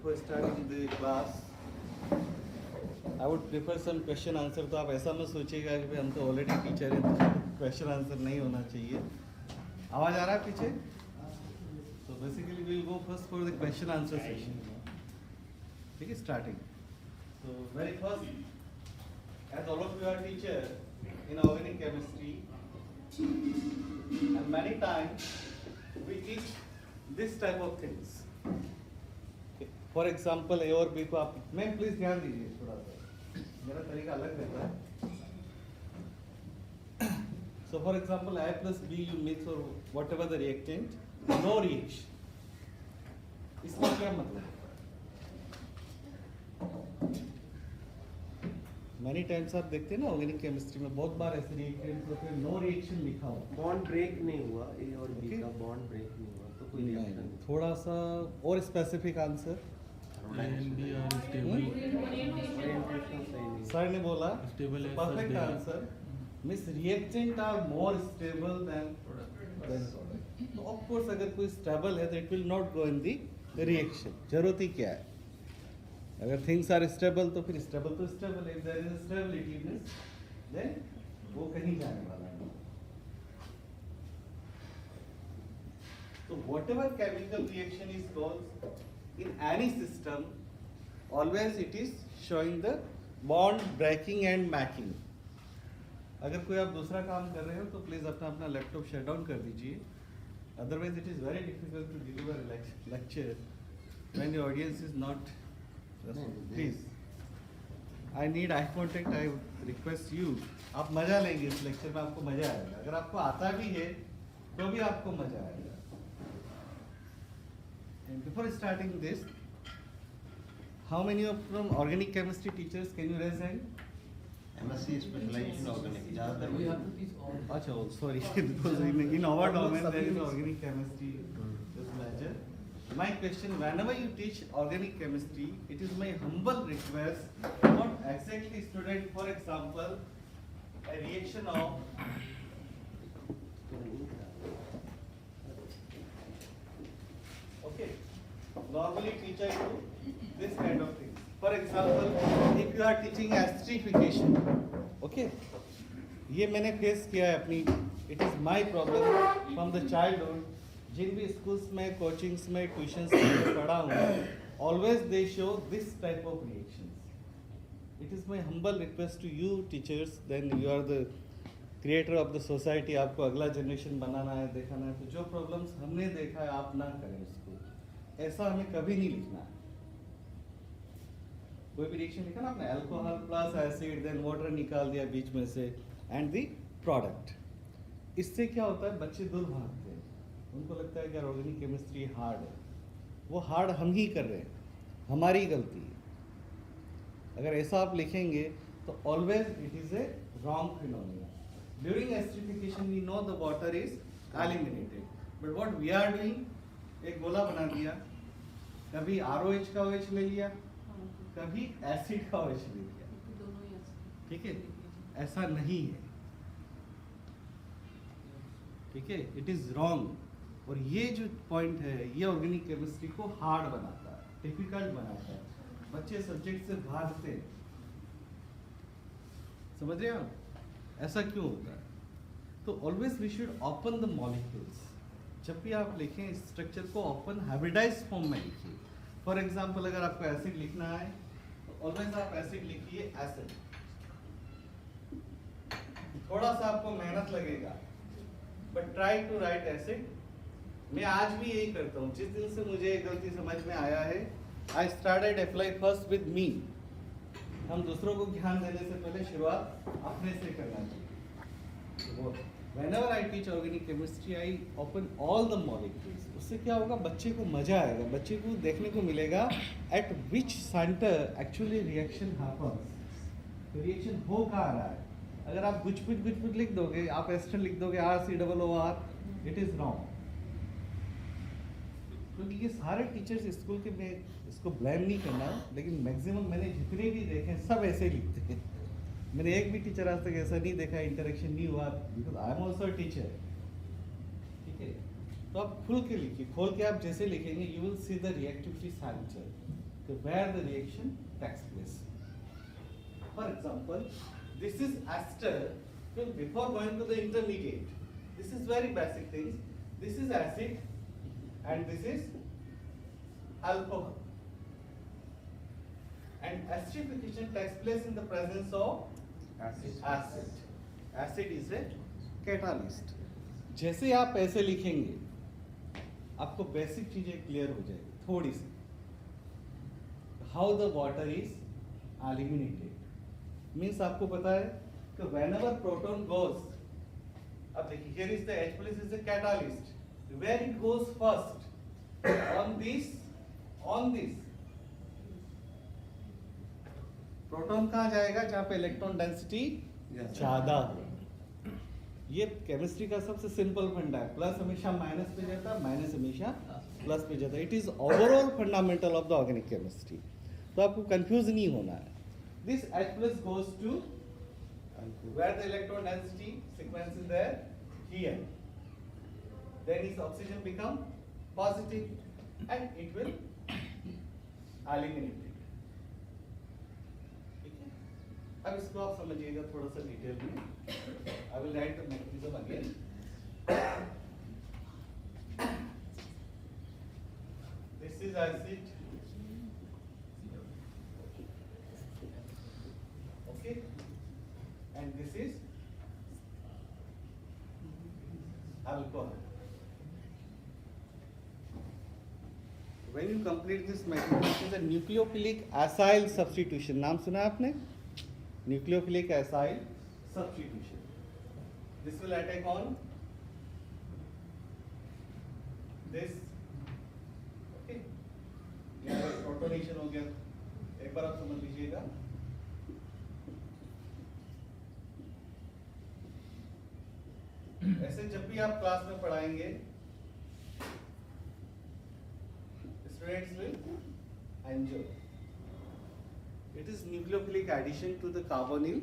before starting the class, I would prefer some question answer. तो आप ऐसा मत सोचिएगा कि भाई हम तो ऑलरेडी टीचर हैं तो क्वेश्चन आंसर नहीं होना चाहिए. आवाज़ आ रहा है पीछे? So basically we will go first for the question answer session. ठीक है, starting. So very first, as all of you are teacher in organic chemistry, and many times we teach this type of things. For example A और B को आप ma'am please ध्यान दीजिए थोड़ा सा, मेरा तरीका अलग रहता है. So for example I plus B you mix और whatever the reactant, no reaction. इसका क्या मतलब है? मैनी टाइम्स आप देखते हैं ना ऑर्गेनिक केमिस्ट्री में बहुत बार ऐसे रिएक्टेंट होते हैं नो रिएक्शन लिखा हो, बॉन्ड ब्रेक नहीं हुआ, ए और बी का बॉन्ड ब्रेक नहीं हुआ तो कोई रिएक्शन नहीं. थोड़ा सा और स्पेसिफिक आंसर. सर ने बोला perfect answer means reactant are more stable than product. तो ऑफ कोर्स अगर कोई स्टेबल है तो it will not go in the reaction. जरूरत ही क्या है? अगर थिंग्स आर स्टेबल तो फिर स्टेबल तो स्टेबल है. If there is stability then वो कहीं जाने वाला नहीं. So whatever chemical reaction is caused in any system, always it is showing the bond breaking and making. अगर कोई आप दूसरा काम कर रहे हो तो प्लीज अपना अपना लैपटॉप शट डाउन कर दीजिए. Otherwise it is very difficult to deliver lecture when the audience is not. Please I need I contact. I request you. आप मजा लेंगे इस लेक्चर में, आपको मजा आएगा. अगर आपको आता भी है तो भी आपको मजा आएगा. And before starting this, how many of from organic chemistry teachers can you raise hand? MSc specialization organic ज़्यादातर We have to teach all. अच्छा, oh, sorry, because in our domain there is organic chemistry just major. My question: whenever you teach organic chemistry, it is my humble request, not exactly student. For example, a reaction of okay. Normally teacher do this kind of things. For example, if you are teaching esterification, okay, ये मैंने face किया है अपनी. It is my problem from the childhood. जिन भी schools में, coachings में, tuitions में पढ़ा हूँ, always they show this type of reactions. It is my humble request to you teachers, then you are the creator of the society. आपको अगला generation बनाना है, दिखाना है. तो जो प्रॉब्लम्स हमने देखा है आप ना करें उसको. ऐसा हमें कभी नहीं लिखना है. कोई भी रिएक्शन लिखा ना आपने, alcohol plus acid then water निकाल दिया बीच में से एंड दी प्रोडक्ट. इससे क्या होता है, बच्चे दूर भागते हैं. उनको लगता है कि ऑर्गेनिक केमिस्ट्री हार्ड है. वो हार्ड हम ही कर रहे हैं, हमारी गलती है. अगर ऐसा आप लिखेंगे तो always it is a wrong phenomena. During acidification we know the water is eliminated, but what we are doing, एक गोला बना दिया, कभी ROH का OH ले लिया, कभी एसिड का OH ले लिया. ठीक है, ऐसा नहीं है. ठीक है, इट इज रॉन्ग. और ये जो पॉइंट है ये ऑर्गेनिक केमिस्ट्री को हार्ड बनाता है, डिफिकल्ट बनाता है. बच्चे सब्जेक्ट से भागते हैं. समझ रहे हो आप? ऐसा क्यों होता है? तो always we should open the molecules. जब भी आप लिखें स्ट्रक्चर को ओपन हाइब्रिडाइज फॉर्म में लिखिए. फॉर एग्जांपल अगर आपको एसिड लिखना है तो ऑलवेज आप एसिड लिखिए एसिड. थोड़ा सा आपको मेहनत लगेगा but try to write acid. मैं आज भी यही करता हूँ. जिस दिन से मुझे गलती समझ में आया है, I started apply first with me. हम दूसरों को ध्यान देने से पहले शुरुआत अपने से करना चाहिए. Whenever I teach organic chemistry, I open all the molecules. उससे क्या होगा, बच्चे को मजा आएगा. बच्चे को देखने को मिलेगा at which center actually reaction happens. तो रिएक्शन हो कहाँ रहा है. अगर आप कुछ लिख दोगे, आप एस्टर लिख दोगे RCOOR, इट इज रॉन्ग. क्योंकि ये सारे टीचर्स स्कूल के, मैं इसको ब्लेम नहीं करना, लेकिन मैक्सिमम मैंने जितने भी देखे सब ऐसे ही लिखते हैं. मैंने एक भी टीचर आज तक ऐसा नहीं देखा, इंटरेक्शन नहीं हुआ, because I am also teacher. ठीक है, तो आप खुल के लिखिए. खोल के आप जैसे लिखेंगे you will see the reactivity centre. where the reaction takes place. For example, this is ester. Before going to the intermediate, this is very basic things. This is acid and this is alcohol. And esterification takes place in the presence of acid. Acid is a catalyst. जैसे आप ऐसे लिखेंगे आपको basic चीजें clear हो जाएगी थोड़ी सी. How the water is eliminated means आपको पता है कि whenever proton goes, अब देखिए here is the H plus is a catalyst, where it goes first, on this proton कहाँ जाएगा जहाँ पे इलेक्ट्रॉन डेंसिटी ज्यादा हो. ये केमिस्ट्री का सबसे सिंपल फंडा है. प्लस हमेशा माइनस पे जाता है, माइनस हमेशा प्लस पे जाता है. It is overall fundamental of the organic chemistry. तो आपको कंफ्यूज नहीं होना है. This H plus goes to where the electron density sequence is there, here. Then its oxygen become positive and it will eliminate it. ठीक है. अब इसको आप समझिएगा थोड़ा सा डिटेल में. I will write the mechanism again. This is acid. Okay. And this is alcohol. When you complete this mechanism, this is a nucleophilic acyl substitution. नाम सुना आपने? Nucleophilic acyl substitution. This will attack on this. Okay. यहाँ protonation हो गया. एक बार आप समझ लीजिएगा. ऐसे जब भी आप क्लास में पढ़ाएंगे students will enjoy. It is nucleophilic addition to the carbonyl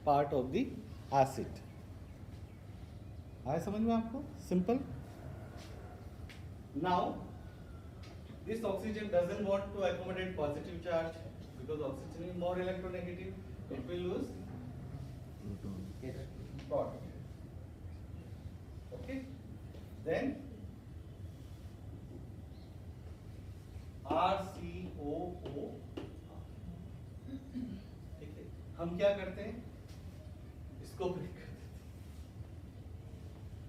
part of the acid. आया समझ में आपको? Simple. Now, this oxygen doesn't want to accommodate positive charge because oxygen is more electronegative. It will lose proton. Okay. Then RCOO. ठीक है. हम क्या करते हैं? इसको ब्रेक कर देते हैं.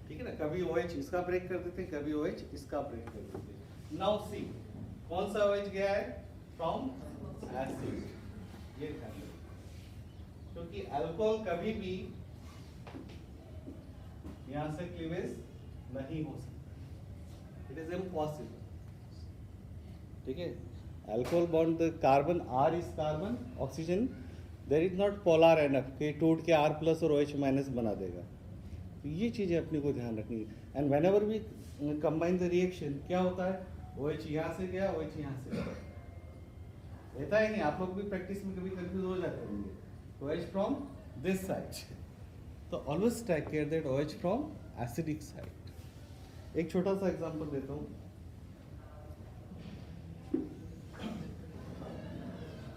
ठीक है ना. कभी OH इसका ब्रेक कर देते हैं, कभी OH इसका ब्रेक कर देते हैं. Now see, कौन सा OH गया है? From acid. ये ध्यान रखिए. क्योंकि अल्कोहल कभी भी यहाँ से क्लीवेज नहीं हो सकता. It is impossible. ठीक है. Alcohol bond the carbon R is carbon, oxygen there is not polar enough कि टूट के R प्लस और OH माइनस बना देगा. तो ये चीजें अपने को ध्यान रखनी है. And whenever we combine the reaction क्या होता है? OH यहाँ से गया, OH यहाँ से गया. रहता है नहीं? आप लोग भी प्रैक्टिस में कभी कंफ्यूज हो जाते होंगे. OH from this side. तो always take care that OH from acidic side. एक छोटा सा एग्जांपल देता हूँ.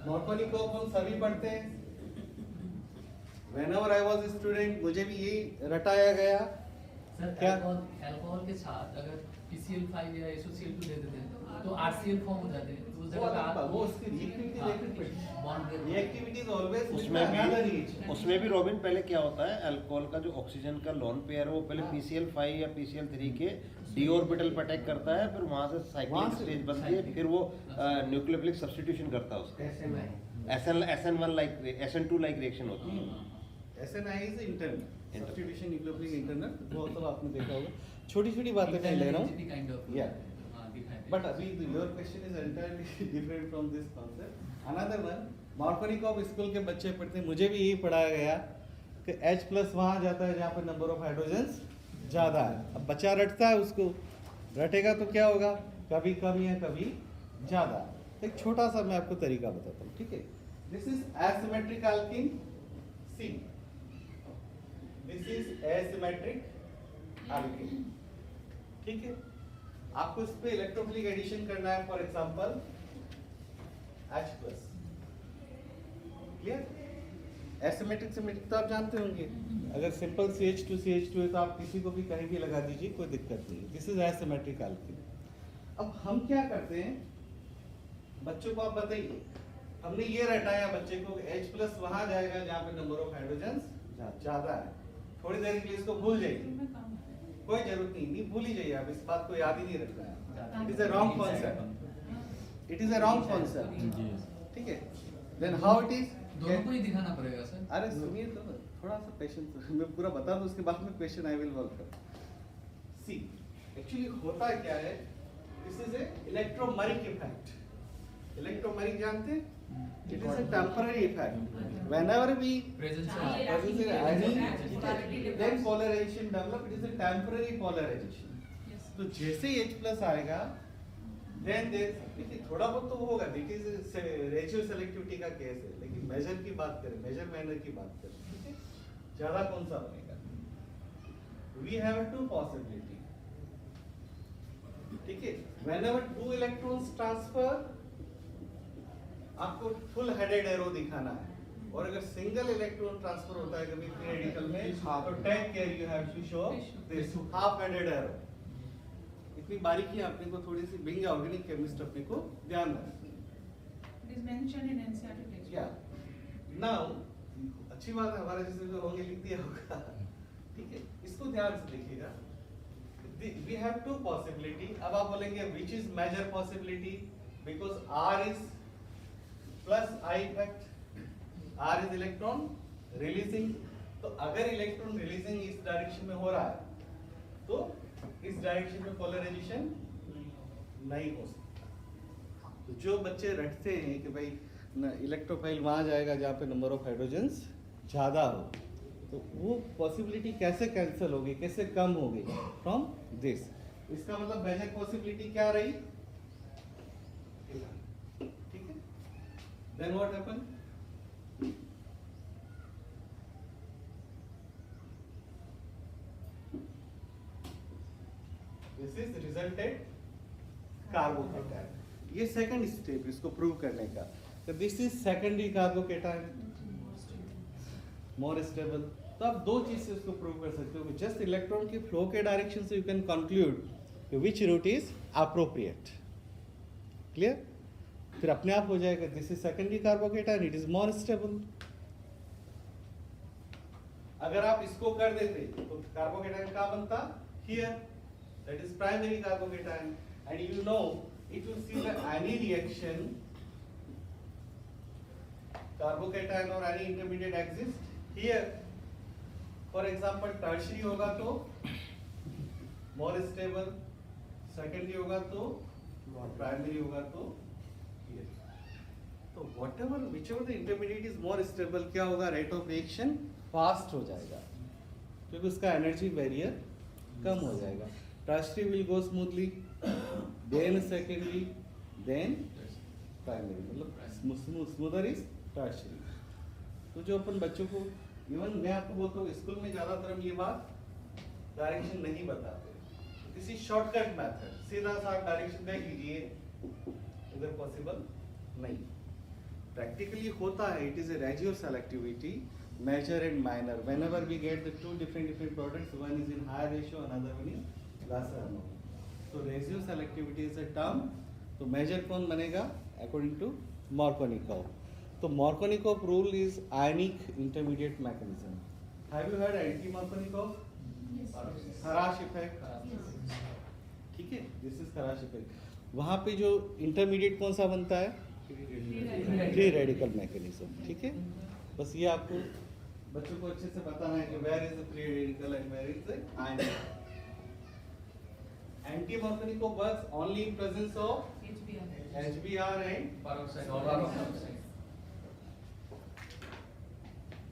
मॉर्फोनिक हम सभी पढ़ते हैं. Whenever I was a student, मुझे भी यही रटाया गया. सर क्या? अल्कोहल के साथ अगर PCl5 या SOCl2 दे देते हैं तो RCl फॉर्म हो जाते हैं. तो उस जगह पे आप वो उसकी रिएक्टिविटी देखनी पड़ेगी. बॉन्ड रिएक्टिविटी इज ऑलवेज उसमें भी रॉबिन पहले क्या होता है, अल्कोहल का जो ऑक्सीजन का लोन पेयर है वो पहले PCl5 या PCl3 के डी ऑर्बिटल पर अटैक करता है, फिर वहां से साइक्लिक स्टेज बनती है, फिर वो न्यूक्लियोफिलिक सब्स्टिट्यूशन करता है उसका. SN1 like SN2 like reaction होती है. SNI is internal substitution nucleophilic internal. वो सब आपने देखा होगा. छोटी-छोटी बातें मैं ले रहा हूं. या बट अभी your question is entirely different from this concept. Another one, Markovnikov school के बच्चे पढ़ते हैं, मुझे भी यही पढ़ाया गया कि H प्लस वहां जाता है जहां पर नंबर ऑफ हाइड्रोजन्स ज्यादा है. अब बच्चा रटता है, उसको रटेगा तो क्या होगा? कभी कम या कभी ज्यादा. एक छोटा सा मैं आपको तरीका बताता हूँ. ठीक है. This is asymmetric alkene C. This is asymmetric alkene. ठीक है. आपको इस पे इलेक्ट्रोफिलिक एडिशन करना है. For example H plus. Clear? Asymmetric symmetric तो आप जानते होंगे। अगर सिंपल CH2 है तो आप किसी को भी कहीं भी लगा दीजिए, कोई दिक्कत नहीं। This is asymmetric alkene. अब हम क्या करते हैं, बच्चों को आप बताइए, हमने ये रटाया बच्चे को H प्लस वहां जाएगा जहां पे नंबर ऑफ हाइड्रोजन ज्यादा है। थोड़ी देर के लिए इसको भूल जाइए, कोई जरूरत नहीं, भूल ही जाइए आप, इस बात को याद ही नहीं रखना है। It is a wrong concept, it is a wrong concept. ठीक है, देन हाउ इट इज, दोनों को ही दिखाना पड़ेगा सर। अरे सुनिए तो थोड़ा सा पेशेंस, मैं पूरा बता दूं उसके बाद में क्वेश्चन आई विल वर्क कर। सी एक्चुअली होता क्या है, this is a electromeric effect. Electromeric जानते हैं? It is a temporary effect. Whenever we Presence presence in ion, then polarization develop. It is a temporary polarization. तो जैसे ही H प्लस आएगा, then देखिए थोड़ा बहुत तो होगा, देखिए रेशियो सेलेक्टिविटी का केस है, लेकिन मेजर की बात करें, मेजर मैनर की बात करें, ठीक है, ज्यादा कौन सा बनेगा? We have two possibility. ठीक है, whenever two electrons transfer, आपको फुल हेडेड एरो दिखाना है, और अगर सिंगल इलेक्ट्रॉन ट्रांसफर होता है कभी फ्री रेडिकल में, तो take care you have to show this half headed arrow. इतनी बारीकी अपने को थोड़ी सी बिंग ऑर्गेनिक केमिस्ट अपने को ध्यान रखना है। It is mentioned in NCERT textbook. क्या नाउ अच्छी बात है, हमारे जैसे जो होंगे लिख दिया होगा, ठीक है, इसको ध्यान से देखिएगा। We have two possibility. अब आप बोलेंगे which is major possibility, because R is plus I effect, R is electron releasing, तो अगर इलेक्ट्रॉन रिलीजिंग इस डायरेक्शन में हो रहा है, तो इस डायरेक्शन में पोलराइजेशन नहीं हो सकता। तो जो बच्चे रटते हैं कि भाई इलेक्ट्रोफाइल वहां जाएगा जहाँ पे नंबर ऑफ हाइड्रोजन्स ज्यादा हो, तो वो पॉसिबिलिटी कैसे कैंसिल होगी, कैसे कम होगी फ्रॉम दिस? इसका मतलब मेजर पॉसिबिलिटी क्या रही? ठीक है, then what happen? This is resulted carbocation. ये सेकंड स्टेप इसको प्रूव करने का, तो this is secondary carbocation, more stable. तो आप दो चीज से इसको प्रूव कर सकते हो, जस्ट इलेक्ट्रॉन के फ्लो के डायरेक्शन से you can conclude which route is appropriate. Clear? फिर अपने आप हो जाएगा this is secondary carbocation, it is more stable. अगर आप इसको कर देते तो कार्बोकेटायन क्या बनता? Here, that is primary carbocation, and you know if you see that any reaction carbocation or any intermediate exists here, for example tertiary होगा तो more stable, secondary होगा तो primary होगा तो here। तो whatever whichever the intermediate is more stable, क्या होगा? rate of reaction fast हो जाएगा, क्योंकि उसका energy barrier कम हो जाएगा। Tertiary will go smoothly, then secondary, then primary, मतलब smoother is tertiary। तो जो अपन बच्चों को, इवन मैं आपको बोलता हूँ स्कूल में ज्यादातर हम ये बात डायरेक्शन नहीं बताते, किसी शॉर्टकट मेथड, सीधा सा डायरेक्शन देख लीजिए, इधर पॉसिबल नहीं। प्रैक्टिकली होता है, it is a ratio selectivity, major and minor. Whenever we get the two different products, one is in higher ratio, another one is तो ratio selectivity is a term. तो major कौन बनेगा? According to Markovnikov. तो Markovnikov rule is ionic intermediate mechanism. Have you heard anti Markovnikov? Kharasch effect, ठीक है, this is खराश effect. वहां पे जो इंटरमीडिएट कौन सा बनता है? Free radical mechanism. ठीक है, बस ये आपको बच्चों को अच्छे से बताना है कि where is the free radical and where is the ionic. Anti-Markovnikov works only in presence of HBr and peroxide।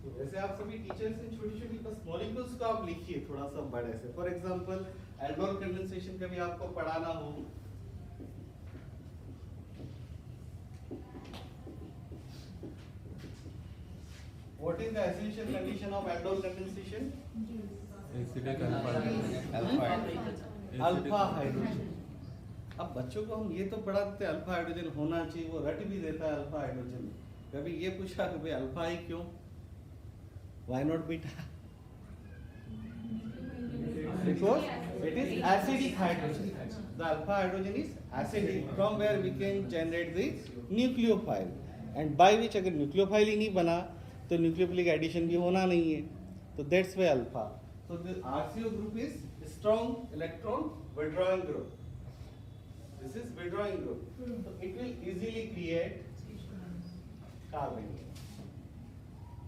तो वैसे आप सभी टीचर्स हैं, छोटी-छोटी बस मॉलिक्यूल्स को आप लिखिए थोड़ा सा बड़े से। फॉर एग्जांपल एल्डोल कंडेंसेशन का भी आपको पढ़ाना हो, what is the essential condition of aldol condensation? Acidic alpha alpha hydrogen. अब बच्चों को हम ये तो पढ़ा देते अल्फा हाइड्रोजन होना चाहिए, वो रट भी देता है अल्फा हाइड्रोजन। कभी ये पूछा कि भाई अल्फा ही क्यों, why not beta? Because it is acidic hydrogen. The alpha hydrogen is acidic, from where we can generate the nucleophile, and by which अगर nucleophile ही नहीं बना तो nucleophilic addition भी होना नहीं है, तो that's why alpha. So the RCO group is strong electron withdrawing group. This is withdrawing group, so it will easily create carbon.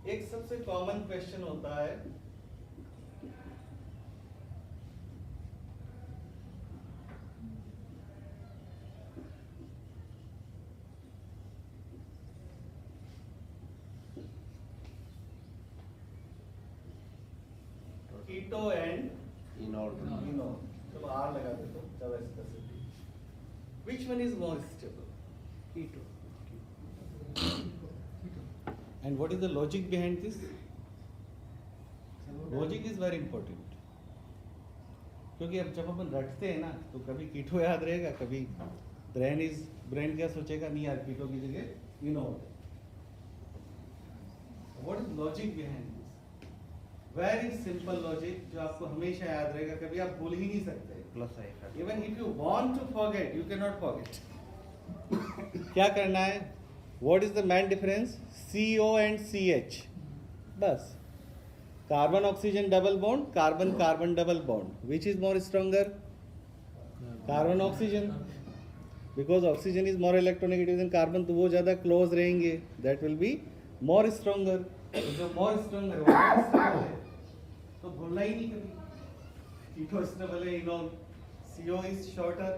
एक सबसे common question होता है कीटो एंड इनऑर्डर इनो, चलो आर लगा देते हो ज्यादा specific. Which one is more stable? Keto. And what is the logic behind this? Logic is very important. क्योंकि अब जब अपन रटते हैं ना तो कभी कीटो याद रहेगा, कभी ब्रेन क्या सोचेगा, नहीं यार कीटो की जगह इनो। What is logic behind this? Very simple logic जो आपको हमेशा याद रहेगा, कभी आप भूल ही नहीं सकते। Plus I factor. Even if you want to forget, you cannot forget. क्या करना है? What is the main difference? CO and CH. बस। Carbon oxygen double bond, carbon carbon double bond. Which is more stronger? Carbon oxygen. Because oxygen is more electronegative than carbon, तो वो ज़्यादा close रहेंगे. That will be more stronger. जो more stronger है वो more stable है, तो भूलना ही नहीं कभी। कीटो स्टेबल है, enol. CO is shorter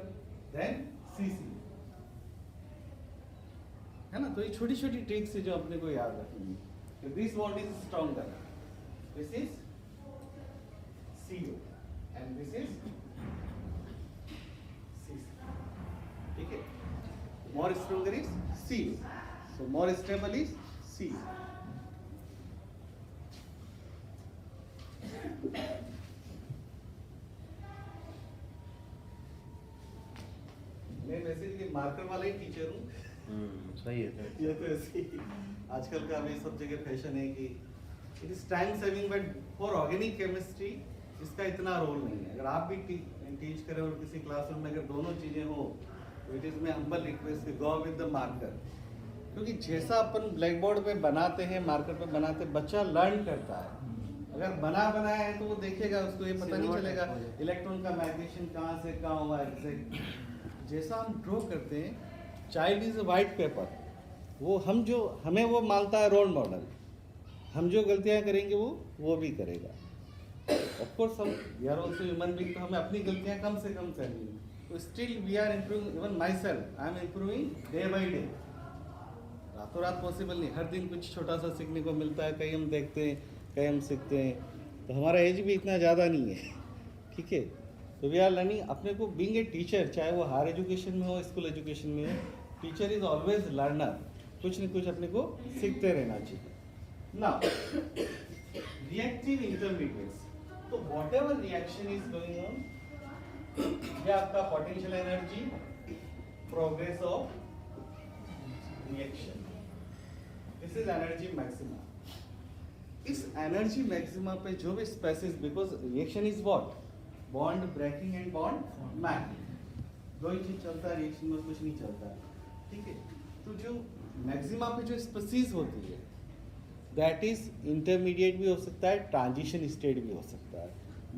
than CC, है ना? तो ये छोटी छोटी ट्रिक्स है जो अपने को याद रखनी है। This bond is stronger, this is CO and this is CC, ठीक है? More stronger is CO, so more stable is CC। मैं बेसिकली मार्कर वाला ही टीचर हूँ। सही है। ये तो ऐसे ही आजकल का अभी सब जगह फैशन है कि it is time saving, but for organic chemistry इसका इतना रोल नहीं है। अगर आप भी टीच करें और किसी क्लासरूम में अगर दोनों चीज़ें हो तो it is my humble request go with the marker, क्योंकि जैसा अपन ब्लैक बोर्ड पे बनाते हैं, मार्कर पे बनाते हैं, बच्चा लर्न करता है। अगर बनाया है तो वो देखेगा, उसको ये पता नहीं चलेगा इलेक्ट्रॉन का माइग्रेशन कहाँ से कहाँ हुआ एग्जैक्ट। जैसा हम ड्रॉ करते हैं, child is a white paper, वो हमें वो मानता है रोल मॉडल, हम जो गलतियाँ करेंगे वो भी करेगा। ऑफ कोर्स हम we are also human being, तो हमें अपनी गलतियाँ कम से कम करनी है। तो still we are improving, even myself I am improving day by day. रातों रात पॉसिबल नहीं, हर दिन कुछ छोटा सा सीखने को मिलता है, कहीं हम देखते हैं कहीं हम सीखते हैं, तो हमारा एज भी इतना ज़्यादा नहीं है, ठीक है? तो वी आर लर्निंग। अपने को बीइंग ए टीचर, चाहे वो हायर एजुकेशन में हो स्कूल एजुकेशन में हो, टीचर इज ऑलवेज लर्नर, कुछ न कुछ अपने को सीखते रहना चाहिए। नाउ रिएक्टिव इंटरमीडिएट्स, तो whatever reaction is going on, ये आपका potential energy, progress of reaction, this is energy maxima. इस एनर्जी मैक्सिमा पे जो भी species, because reaction is what, bond breaking and bond making, दो ही चीज चलता है रिएक्शन में, कुछ नहीं चलता है, ठीक है? तो जो मैक्सिमा पे जो स्पेसिस होती है, दैट इज इंटरमीडिएट भी हो सकता है, ट्रांजिशन स्टेट भी हो सकता है।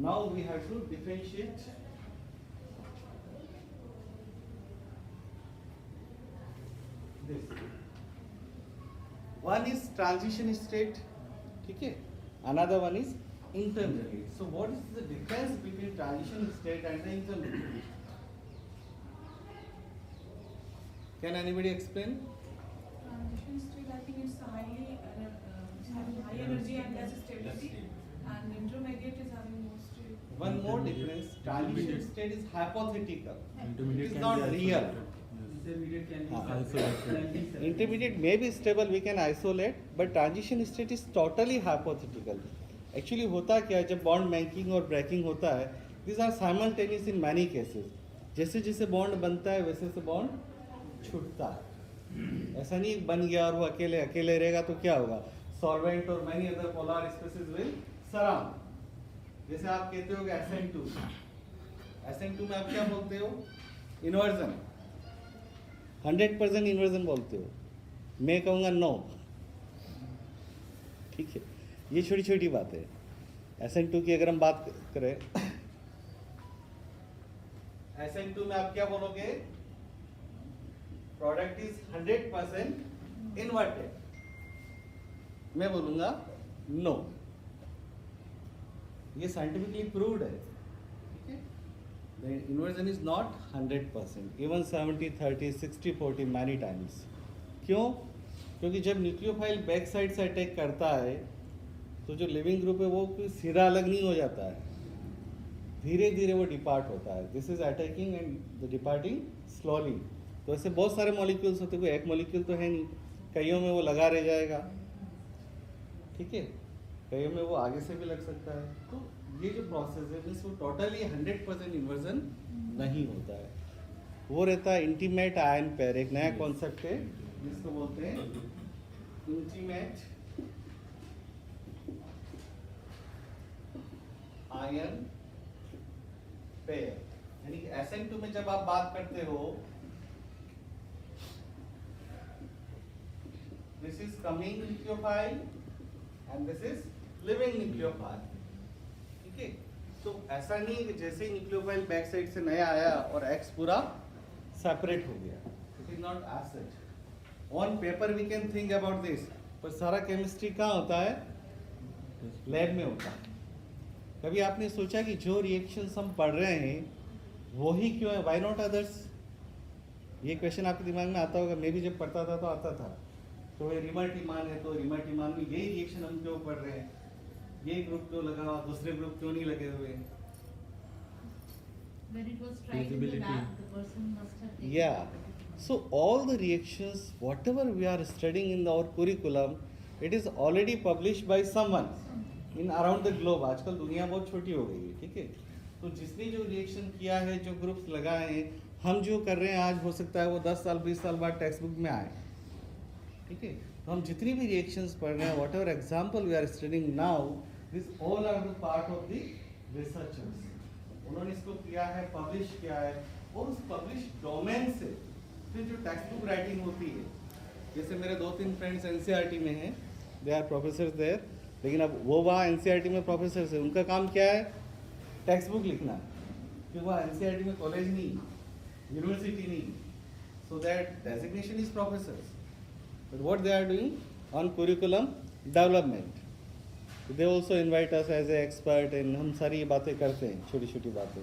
Now we have to differentiate this. One is transition state, ठीक है? Another one is intermediate. So what is the difference between transition state and the intermediate? Can anybody explain? Transition state, I think it's having high energy and less stability, and intermediate is having more stability. One more difference, transition state is hypothetical. Intermediate It is can not be real. isolated. Intermediate can be Isolated. Intermediate may be stable, we can isolate, but transition state is totally hypothetical. Actually होता क्या है, जब bond making और breaking होता है, these are simultaneous in many cases. जैसे जैसे bond बनता है वैसे वैसे बॉन्ड छूटता है। ऐसा नहीं बन गया और वो अकेले अकेले रहेगा तो क्या होगा, सॉल्वेंट और many other polar species will surround. जैसे आप कहते हो SN2, SN2 में आप क्या बोलते हो, इन्वर्जन, 100% इन्वर्जन बोलते हो, मैं कहूँगा नो। ठीक है, ये छोटी छोटी बात है। SN2 की अगर हम बात करें, SN2 में आप क्या बोलोगे, प्रोडक्ट इज 100% इन्वर्टेड, मैं बोलूंगा नो। ये साइंटिफिकली प्रूव्ड है। ठीक है, the inversion is not 100%, even 70-30, 60-40 many times. क्यों? क्योंकि जब न्यूक्लियोफाइल बैक साइड से अटैक करता है तो जो लिविंग ग्रुप है वो कोई सीधा अलग नहीं हो जाता है, धीरे धीरे वो डिपार्ट होता है। This is attacking and the departing slowly. तो ऐसे बहुत सारे मॉलिक्यूल्स होते हैं, कोई एक मॉलिक्यूल तो है नहीं, कईयों में वो लगा रह जाएगा। ठीक है, कईयों में वो आगे से भी लग सकता है। तो ये जो प्रोसेस है मीन्स वो टोटली 100% इन्वर्जन नहीं होता है, वो रहता है इंटीमेट आयन पेयर। एक नया कॉन्सेप्ट है जिसको बोलते हैं इंटीमेट आयन पेयर। यानी कि SN2 में जब आप बात करते हो, this is coming nucleophile and this is living nucleophile. ठीक है, तो ऐसा नहीं कि जैसे ही न्यूक्लियोफाइल बैक साइड से नया आया और X पूरा सेपरेट हो गया, it is not as such. On paper we can think about this, पर सारा केमिस्ट्री कहाँ होता है, लैब में होता है। कभी आपने सोचा कि जो रिएक्शंस हम पढ़ रहे हैं वो ही क्यों है, व्हाई नॉट अदर्स? ये क्वेश्चन आपके दिमाग में आता होगा, मैं भी जब पढ़ता था तो आता था। तो ये रिमर्टिमान है तो रिमर्टिमान में यही रिएक्शन हम क्यों पढ़ रहे हैं, ये ग्रुप क्यों लगा हुआ, दूसरे ग्रुप क्यों नहीं लगे हुए? When it was tried in the lab, the person must have taken Yeah. So all the reactions, whatever we are studying in our curriculum, it is already published by someone in around the globe. आजकल दुनिया बहुत छोटी हो गई है। ठीक है, तो जिसने जो रिएक्शन किया है, जो ग्रुप्स लगाए हैं, हम जो कर रहे हैं आज, हो सकता है वो 10 साल 20 साल बाद टेक्स्ट बुक में आए। ठीक है, तो हम जितनी भी रिएक्शंस पढ़ रहे हैं, whatever example we are studying now, this all are the part of the researchers. उन्होंने इसको किया है, पब्लिश किया है, और उस पब्लिश डोमेन से फिर जो टेक्स्ट बुक राइटिंग होती है, जैसे मेरे 2-3 फ्रेंड्स NCERT में हैं, दे आर प्रोफेसर देयर, लेकिन अब वो वहाँ NCERT में प्रोफेसर है, उनका काम क्या है, टेक्स्ट बुक लिखना, क्योंकि वहाँ NCERT में कॉलेज नहीं, यूनिवर्सिटी नहीं, so that designation is professors, but what they are doing on curriculum development, they also invite us as a expert, and हम सारी ये बातें करते हैं, छोटी छोटी बातें।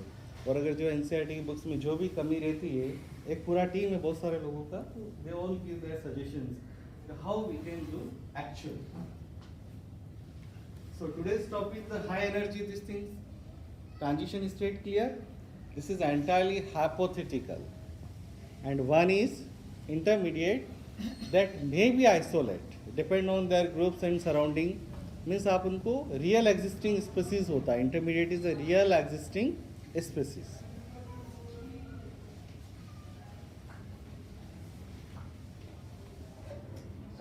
और अगर जो NCERT की बुक्स में जो भी कमी रहती है, एक पूरा टीम है बहुत सारे लोगों का, they all give their suggestions how we can do actually. So today's topic, the high energy these things, transition state clear? This is entirely hypothetical, and one is intermediate that may be isolate, depend on their groups and surrounding. Means आप उनको real existing species होता है, intermediate is a real existing species.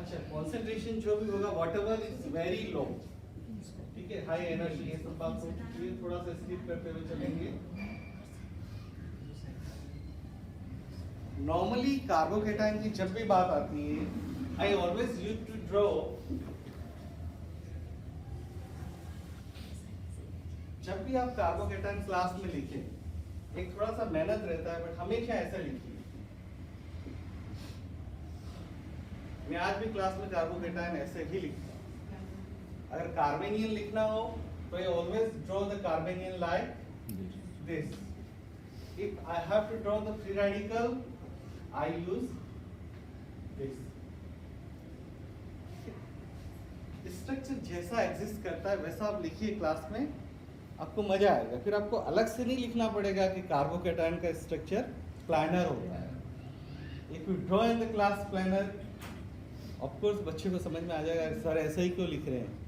अच्छा, concentration जो भी होगा whatever is very low, ठीक है, हाई एनर्जी, ये सब बात हो चुकी है, थोड़ा सा स्किप करते हुए चलेंगे। नॉर्मली कार्बोकेटाइन की जब भी बात आती है, I always use to draw, जब भी आप कार्बोकेटाइन क्लास में लिखें, एक थोड़ा सा मेहनत रहता है, बट हमेशा ऐसा लिखिए। मैं आज भी क्लास में कार्बोकेटाइन ऐसे ही लिखता हूँ। अगर कार्बेनियन लिखना हो तो I always draw the carbanion like this. If I have to draw the free radical, I use this. Structure जैसा एग्जिस्ट करता है वैसा आप लिखिए क्लास में, आपको मजा आएगा। फिर आपको अलग से नहीं लिखना पड़ेगा कि कार्बोकेटाइन का स्ट्रक्चर प्लानर होता है। If you draw in the class planar, of course बच्चे को समझ में आ जाएगा सर ऐसा ही क्यों लिख रहे हैं,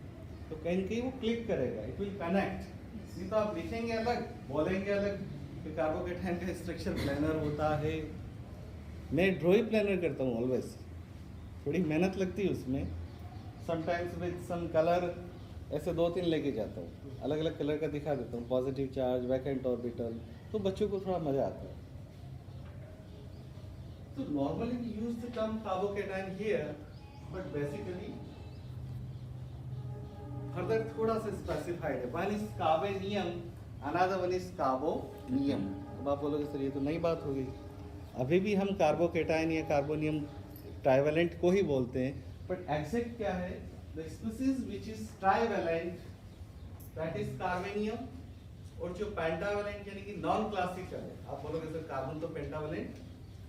तो कहीं ना कहीं वो क्लिक करेगा, इट विल कनेक्ट। नहीं तो आप लिखेंगे अलग, बोलेंगे अलग, कि कार्बोकेटाइन का स्ट्रक्चर प्लानर होता है। मैं ड्रॉई प्लानर करता हूँ ऑलवेज, थोड़ी मेहनत लगती है उसमें। समटाइम्स विद सम कलर ऐसे 2-3 लेके जाता हूँ, अलग अलग कलर का दिखा देता हूँ, पॉजिटिव चार्ज, वैकेंट ऑर्बिटल, तो बच्चों को थोड़ा मजा आता है। तो normally we use the term carbocation here, but basically further थोड़ा सा स्पेसिफाइड है। One is carbonium, another one is carbonium. अब आप बोलोगे सर ये तो नई बात हो गई। अभी भी हम कार्बोकेटाइन या कार्बोनियम ट्राइवेलेंट को ही बोलते हैं, बट एग्जैक्ट क्या है? The species which is trivalent that is carbonium, और जो पेंटावेलेंट यानी कि नॉन क्लासिकल है। आप बोलोगे सर कार्बन तो पेंटावेलेंट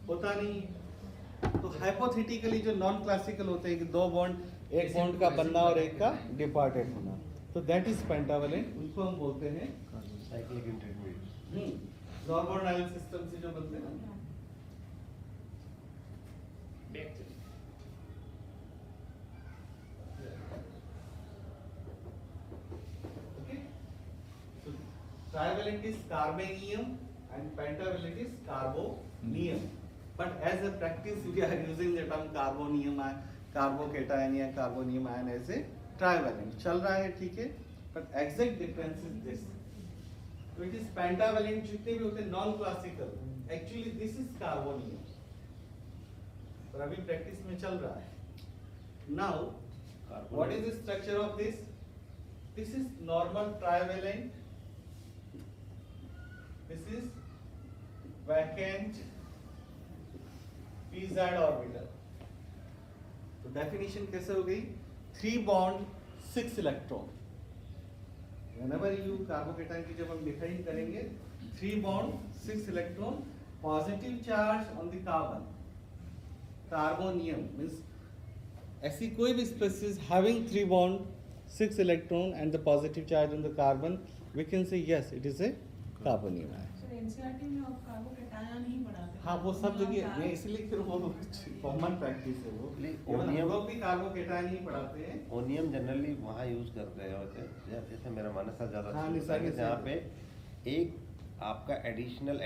होता नहीं है, तो हाइपोथेटिकली जो नॉन क्लासिकल होते हैं कि 2 बॉन्ड, एक बॉन्ड का बनना और एक का डिपार्टेड होना, तो दैट इज पेंटावेलेंट, उनको हम बोलते हैं साइक्लिक इंटरमीडिएट। नॉर्मोनाइल सिस्टम से जो बनते हैं ना। Okay? So, trivalent is carbanium and pentavalent is carbonium. But as a practice, we are using the term carbonium, carbocation या carbonium ion as a trivalent. चल रहा है, ठीक है, but exact difference is this. So it is pentavalent जितने भी होते हैं non classical, actually this is carbonium, पर अभी प्रैक्टिस में चल रहा है। Now what is the structure of this? This is normal trivalent, this is vacant pz orbital. तो डेफिनेशन कैसे हो गई? 3 bond 6 electron. Whenever you carbocation की जब हम डिफाइन करेंगे, 3 bond 6 electron, positive charge on the carbon, carbonium means ऐसी कोई भी species having 3 bond 6 electron and the positive charge on the carbon, we can say yes it is a carbonium. Sir NCERT में आप carbocation ही पढ़ाते हैं। हाँ, वो सब जगह मैं इसलिए फिर वो कॉमन प्रैक्टिस है वो। हम लोग भी कार्बोकेटाइन ही पढ़ाते हैं। ओनियम जनरली वहाँ यूज करते हैं होते हैं, जैसे मेरा मानस था ज़्यादा हाँ, होता है कि निशानी जहाँ से। पे एक आपका एडिशनल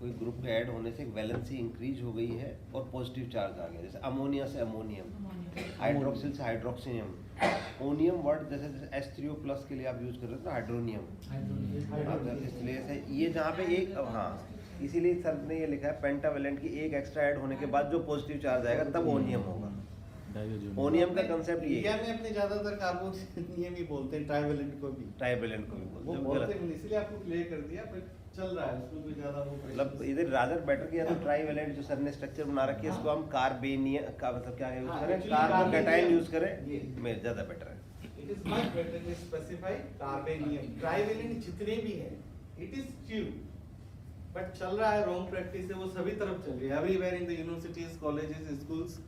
कोई ग्रुप के ऐड होने से वैलेंसी इंक्रीज हो गई है और पॉजिटिव चार्ज आ गया, जैसे अमोनिया से अमोनियम, हाइड्रोक्सिल से हाइड्रोक्सिनियम, ओनियम वर्ड जैसे H3O+ के लिए आप यूज कर रहे हो तो हाइड्रोनियम, इसलिए से ये जहाँ पे एक हाँ, इसीलिए सर ने ये लिखा है पेंटावेलेंट की एक एक्स्ट्रा ऐड होने के बाद जो पॉजिटिव चार्ज आएगा तब ओनियम होगा। ओनियम का कंसेप्ट ये इंडिया में अपने ज्यादातर कार्बोनियम ही बोलते हैं, ट्राइवेलेंट को भी ट्राइवेलेंट को भी वो बोलते हैं, बोलते गलत। हैं, इसलिए आपको क्लियर कर दिया, पर चल रहा है उसमें कोई ज्यादा वो मतलब इधर रादर बेटर किया तो ट्राइवेलेंट जो सर ने स्ट्रक्चर बना रखी है इसको हम कार्बेनियम का मतलब क्या यूज हाँ, करें, actually कार्बोकेटाइन यूज करें, ये। में ज्यादा बेटर है। It is much better to specify carbenium. Trivalent जितने भी हैं इट इज फ्यू, बट चल रहा है रोम प्रैक्टिस है, वो सभी तरफ चल रही है, everywhere in the universities, colleges, schools.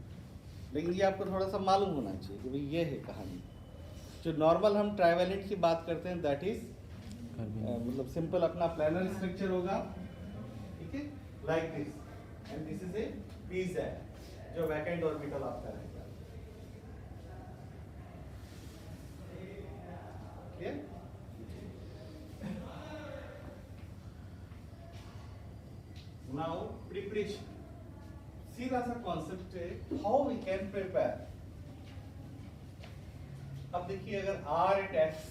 लेकिन ये आपको थोड़ा सा मालूम होना चाहिए कि भाई ये है कहानी। जो नॉर्मल हम ट्राइवेलेंट की बात करते हैं दैट इज मतलब सिंपल अपना प्लानर स्ट्रक्चर होगा, ठीक है, like this, and this is a pz जो वैकेंट ऑर्बिटल आपका रहेगा। क्लियर? नाउ प्रिपरेशन, सीधा सा कॉन्सेप्ट है, हाउ वी कैन प्रिपेयर। अब देखिए अगर R at X,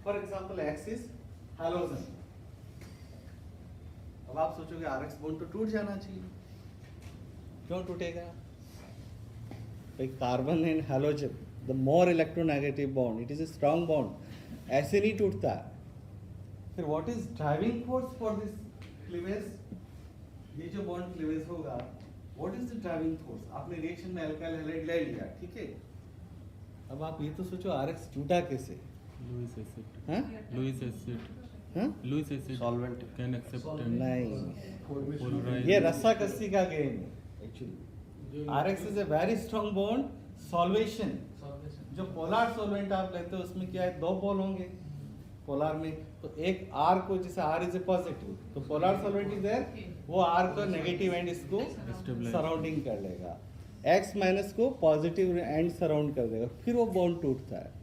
for example X is halogen, अब आप सोचोगे RX बॉन्ड तो टूट जाना चाहिए, क्यों टूटेगा? भाई carbon and halogen, the more electronegative bond, it is a strong bond, ऐसे नहीं टूटता। फिर what is driving force for this cleavage? ये जो बॉन्ड क्लीवेज होगा, what is the driving force? आपने रिएक्शन में अल्काइल हैलाइड ले लिया, ठीक है, अब आप ये तो सोचो RX टूटा कैसे? Lewis acid. हाँ? Lewis acid. हाँ? Lewis acid Solvent. can accept नहीं, polarized. ये रस्सा कस्सी का गेम है actually. RX is a very strong bond, solvation, जो पोलर सॉल्वेंट आप लेते हो उसमें क्या है, 2 पोल होंगे पोलर में, तो एक R को, जैसे R इज ए पॉजिटिव, तो पोलर सॉल्वेंट इज देयर, वो R को नेगेटिव एंड इसको Stabilize. सराउंडिंग कर लेगा, X माइनस को पॉजिटिव एंड सराउंड कर देगा, फिर वो बॉन्ड टूटता है।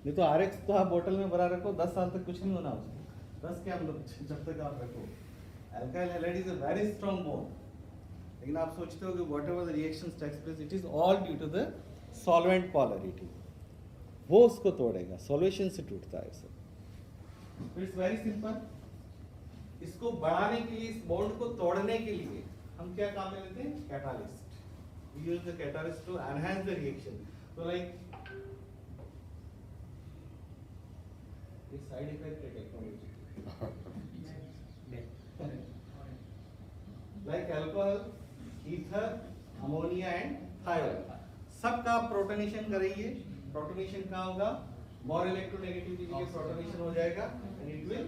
नहीं तो RX तो आप बोतल में भरा रखो 10 साल तक कुछ नहीं होना उसको, बस के अंदर जब तक आप रखो alkyl halide is a very strong bond, लेकिन आप सोचते हो कि whatever the reactions takes place it is all due to the solvent polarity, वो उसको तोड़ेगा, सॉल्यूशन से टूटता है सब। It's very simple. इसको बढ़ाने के लिए, इस बॉन्ड को तोड़ने के लिए हम क्या काम में लेते हैं? Catalyst. We use the catalyst to enhance the reaction. तो लाइक ये साइड इफेक्ट है technology, like alcohol, ether, ammonia and thiol, सबका प्रोटोनेशन करेंगे। प्रोटोनेशन कहाँ होगा? मोर इलेक्ट्रोनेगेटिविटी के प्रोटोनेशन हो जाएगा एंड इट विल,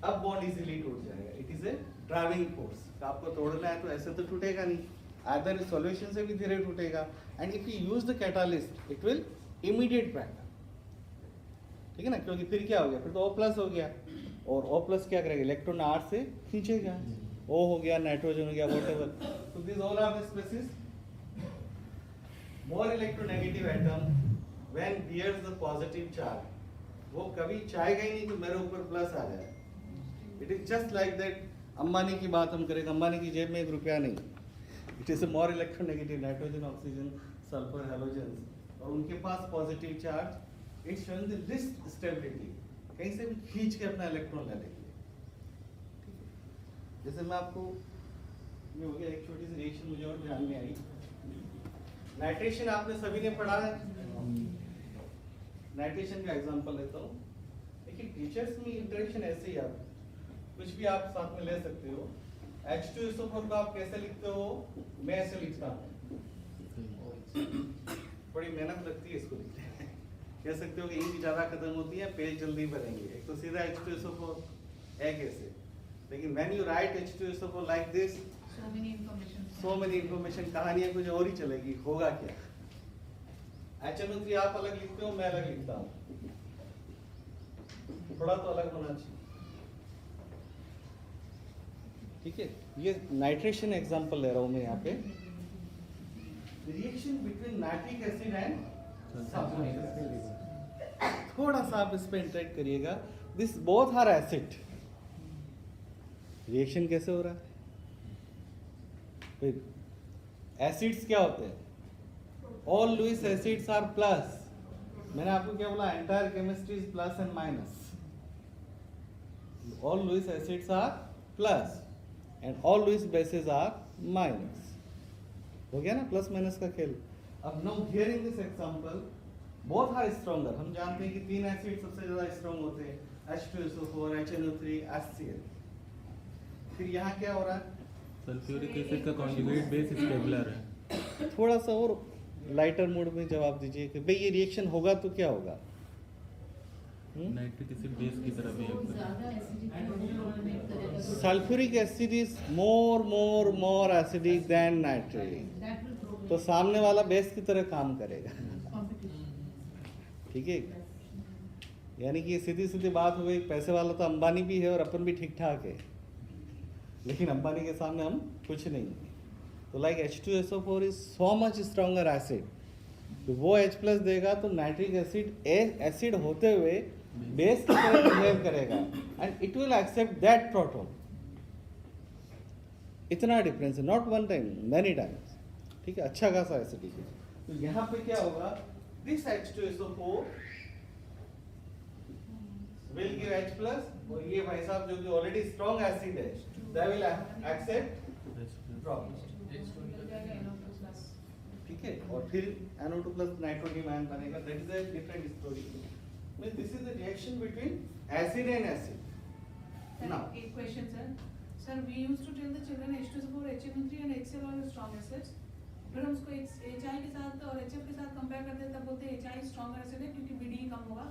अब बॉन्ड इजीली टूट जाएगा। It is a driving force. आपको तोड़ना है तो ऐसे तो टूटेगा नहीं, आइदर सॉल्यूशन से भी धीरे टूटेगा। And if you use the catalyst it will immediate break, ठीक है ना, क्योंकि फिर क्या हो गया? फिर तो O प्लस हो गया, और O प्लस क्या करेगा? इलेक्ट्रॉन R से खींचेगा, O हो गया, नाइट्रोजन हो गया, whatever. So these all are the species. More electronegative atom when bears the positive charge, वो कभी चाहेगा ही नहीं कि मेरे ऊपर प्लस आ जाए। It is just like that. Ambani की बात हम करें, अंबानी की जेब में एक रुपया नहीं। It is a more electronegative, nitrogen, oxygen, sulphur, halogens, और उनके पास positive charge. It's showing the least stability, कहीं से भी खींच के अपना इलेक्ट्रॉन ले लेंगे। जैसे मैं आपको, ये हो गया एक छोटी सी रिएक्शन मुझे और ध्यान में आई। नाइट्रेशन आपने सभी ने पढ़ा है। नाइट्रेशन का एग्जांपल लेता हूँ। देखिए टीचर्स में इंटरेक्शन ऐसे ही, आप कुछ भी आप साथ में ले सकते हो। H2SO4 को आप कैसे लिखते हो? मैं ऐसे लिखता हूँ, बड़ी मेहनत लगती है इसको लिखने में। कह सकते हो कि इंक ज्यादा खत्म होती है, पेज जल्दी भरेंगे। एक तो सीधा H2SO4 है कैसे, लेकिन when you write H2SO4 like this, so many information, कहानियां कुछ और ही चलेगी। होगा क्या? HNO3 आप अलग लिखते हो, मैं अलग लिखता हूँ, थोड़ा तो अलग होना चाहिए, ठीक है। ये नाइट्रेशन एग्जांपल ले रहा हूँ मैं यहाँ पे। Reaction between nitric acid and sulphuric acid, थोड़ा सा आप इस पे इंटरेक्ट करिएगा। This both are acid. Reaction कैसे हो रहा है? फिर एसिड्स क्या होते हैं? All Lewis acids are plus. मैंने आपको क्या बोला? Entire chemistry is plus and minus. All Lewis acids are plus and all Lewis bases are minus. हो गया ना प्लस माइनस का खेल। अब now here in this example both are stronger. हम जानते हैं कि तीन एसिड सबसे ज्यादा स्ट्रॉन्ग होते हैं, H2SO4, HNO3, HCl। फिर यहाँ क्या हो रहा है? सल्फ्यूरिक एसिड का कॉन्जुगेट बेस स्टेबलर है। थोड़ा सा और लाइटर मोड में जवाब दीजिए कि भाई ये रिएक्शन होगा तो क्या होगा? नाइट्रिक एसिड बेस की तरह बिहेव ज़्यादा acidity sulphuric acid is more acidic then nitric, तो सामने वाला बेस की तरह काम करेगा, ठीक है। यानी कि सीधी सीधी बात हो गई, पैसे वाला तो अंबानी भी है और अपन भी ठीक ठाक है, लेकिन अंबानी के सामने हम कुछ नहीं है। तो like H2SO4 is so much stronger acid, तो वो H प्लस देगा तो नाइट्रिक एसिड एसिड होते हुए बेस की तरह बिहेव करेगा and it will accept that proton. इतना डिफरेंस है, not one time, many times, ठीक है। अच्छा खासा एसिडिक है। तो यहाँ पे क्या होगा? This H2SO4 will give H plus, और ये भाई साहब जो कि ऑलरेडी स्ट्रॉन्ग एसिड है, they will accept drop, ठीक है। और फिर NO2+ नाइट्रोनियम आयन बनेगा। That is a different story. Means this is the reaction between acid and acid. Now एक question sir, we used to tell the children H2SO4, HNO3 and HCl are strong acids, फिर हम उसको HI के साथ और HF के साथ compare करते हैं, तब बोलते हैं HI स्ट्रॉन्गर एसिड है क्योंकि BD कम होगा,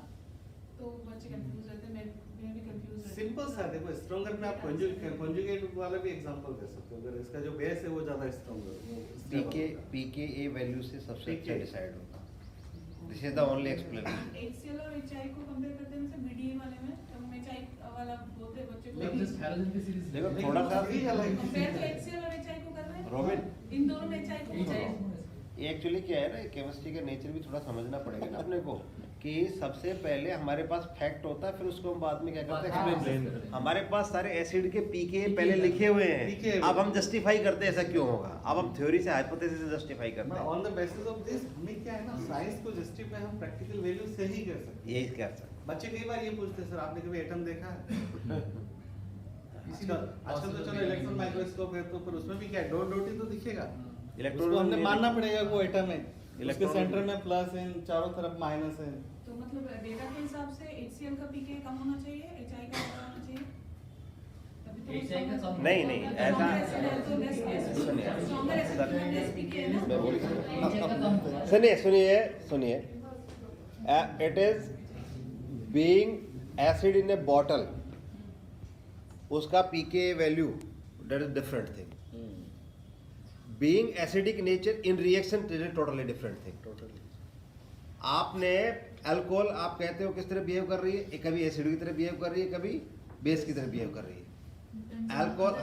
तो बच्चे कंफ्यूज रहते हैं, मैं भी कंफ्यूज रहती हूँ। सिंपल सा देखो, स्ट्रॉन्गर में आप कंजुगेट वाला भी एग्जांपल दे सकते हो। अगर इसका जो बेस है वो ज्यादा स्ट्रॉन्ग है, pKa वैल्यू से सबसे अच्छा डिसाइड होगा। This is the only explanation. HCl और HI को कंपेयर करते हैं सर BD वाले में, तो हम HI वाला बोलते हैं बच्चे को, जस्ट हैलोजन की सीरीज देखो थोड़ा सा कंपेयर तो HCl और HI को कर रहे हैं रोबिन, इन दोनों में HI को एक्चुअली क्या है ना, केमिस्ट्री का नेचर भी थोड़ा समझना पड़ेगा ना अपने को, कि सबसे पहले हमारे पास फैक्ट होता है, फिर उसको हम बाद में क्या करते हैं, हाँ, एक्सप्लेन हाँ। करते हैं। हमारे पास सारे एसिड के पीके पहले लिखे हुए लिखे हैं, हुए। अब हम जस्टिफाई करते हैं ऐसा क्यों होगा, अब हम थ्योरी से हाइपोथेसिस से जस्टिफाई करते हैं। On the basis of this हमें क्या है ना, साइंस को जस्टिफाई हम प्रैक्टिकल वैल्यू से ही कर सकते हैं। यही कर सकते हैं। बच्चे कई बार ये पूछते हैं, सर आपने कभी एटम देखा है? आजकल तो चलो इलेक्ट्रॉन माइक्रोस्कोप है, तो पर उसमें भी क्या है, डॉट डॉट ही तो दिखेगा। इलेक्ट्रॉन उसको हमने मानना पड़ेगा वो एटम है, उसके इलेक्ट्रॉन- सेंटर में प्लस है, चारों तरफ माइनस है। तो मतलब डेटा के हिसाब से HCl का पीके कम होना चाहिए, HI का ज्यादा होना चाहिए? तभी तो वो HI का stronger- कम- नहीं, नहीं, stronger ऐसा- acid है तो less acid- सुनिए। stronger acid सर- तो less pK है ना? मैं बोल जगह कम होगा। सुनिए सुनिए सुनिए, it is being acid in a bottle, उसका pK value that is different thing. Being acidic nature in reaction is a totally different thing. Totally आपने अल्कोहल, आप कहते हो किस तरह बिहेव कर रही है, ये कभी एसिड की तरह बिहेव कर रही है, कभी बेस की तरह बिहेव कर रही है। अल्कोहल,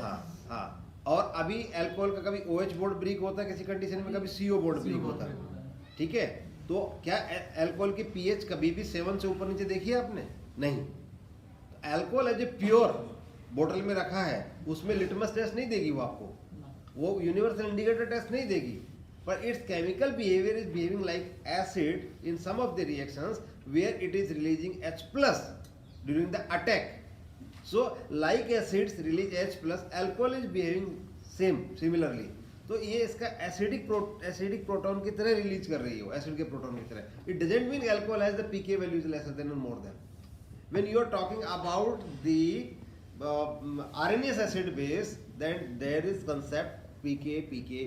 हाँ, और अभी अल्कोहल का कभी OH बोर्ड ब्रेक होता है किसी कंडीशन में, कभी CO बोर्ड ब्रेक होता है, ठीक है। तो क्या अल्कोहल की pH कभी भी 7 से ऊपर नीचे देखी है आपने? नहीं। अल्कोहल एज ए प्योर बोतल में रखा है, उसमें लिटमस टेस्ट नहीं देगी वो आपको, वो यूनिवर्सल इंडिकेटर टेस्ट नहीं देगी, पर it's chemical behaviour is behaving like acid in some of the reactions where it is releasing H+ during the attack. So like acids release H+, alcohol is behaving similarly. तो ये इसका acidic proton की तरह release कर रही है, acid के proton की तरह। It doesn't mean alcohol has the pK values lesser than और more than. When you are talking about the Arrhenius acid base, then there is concept pK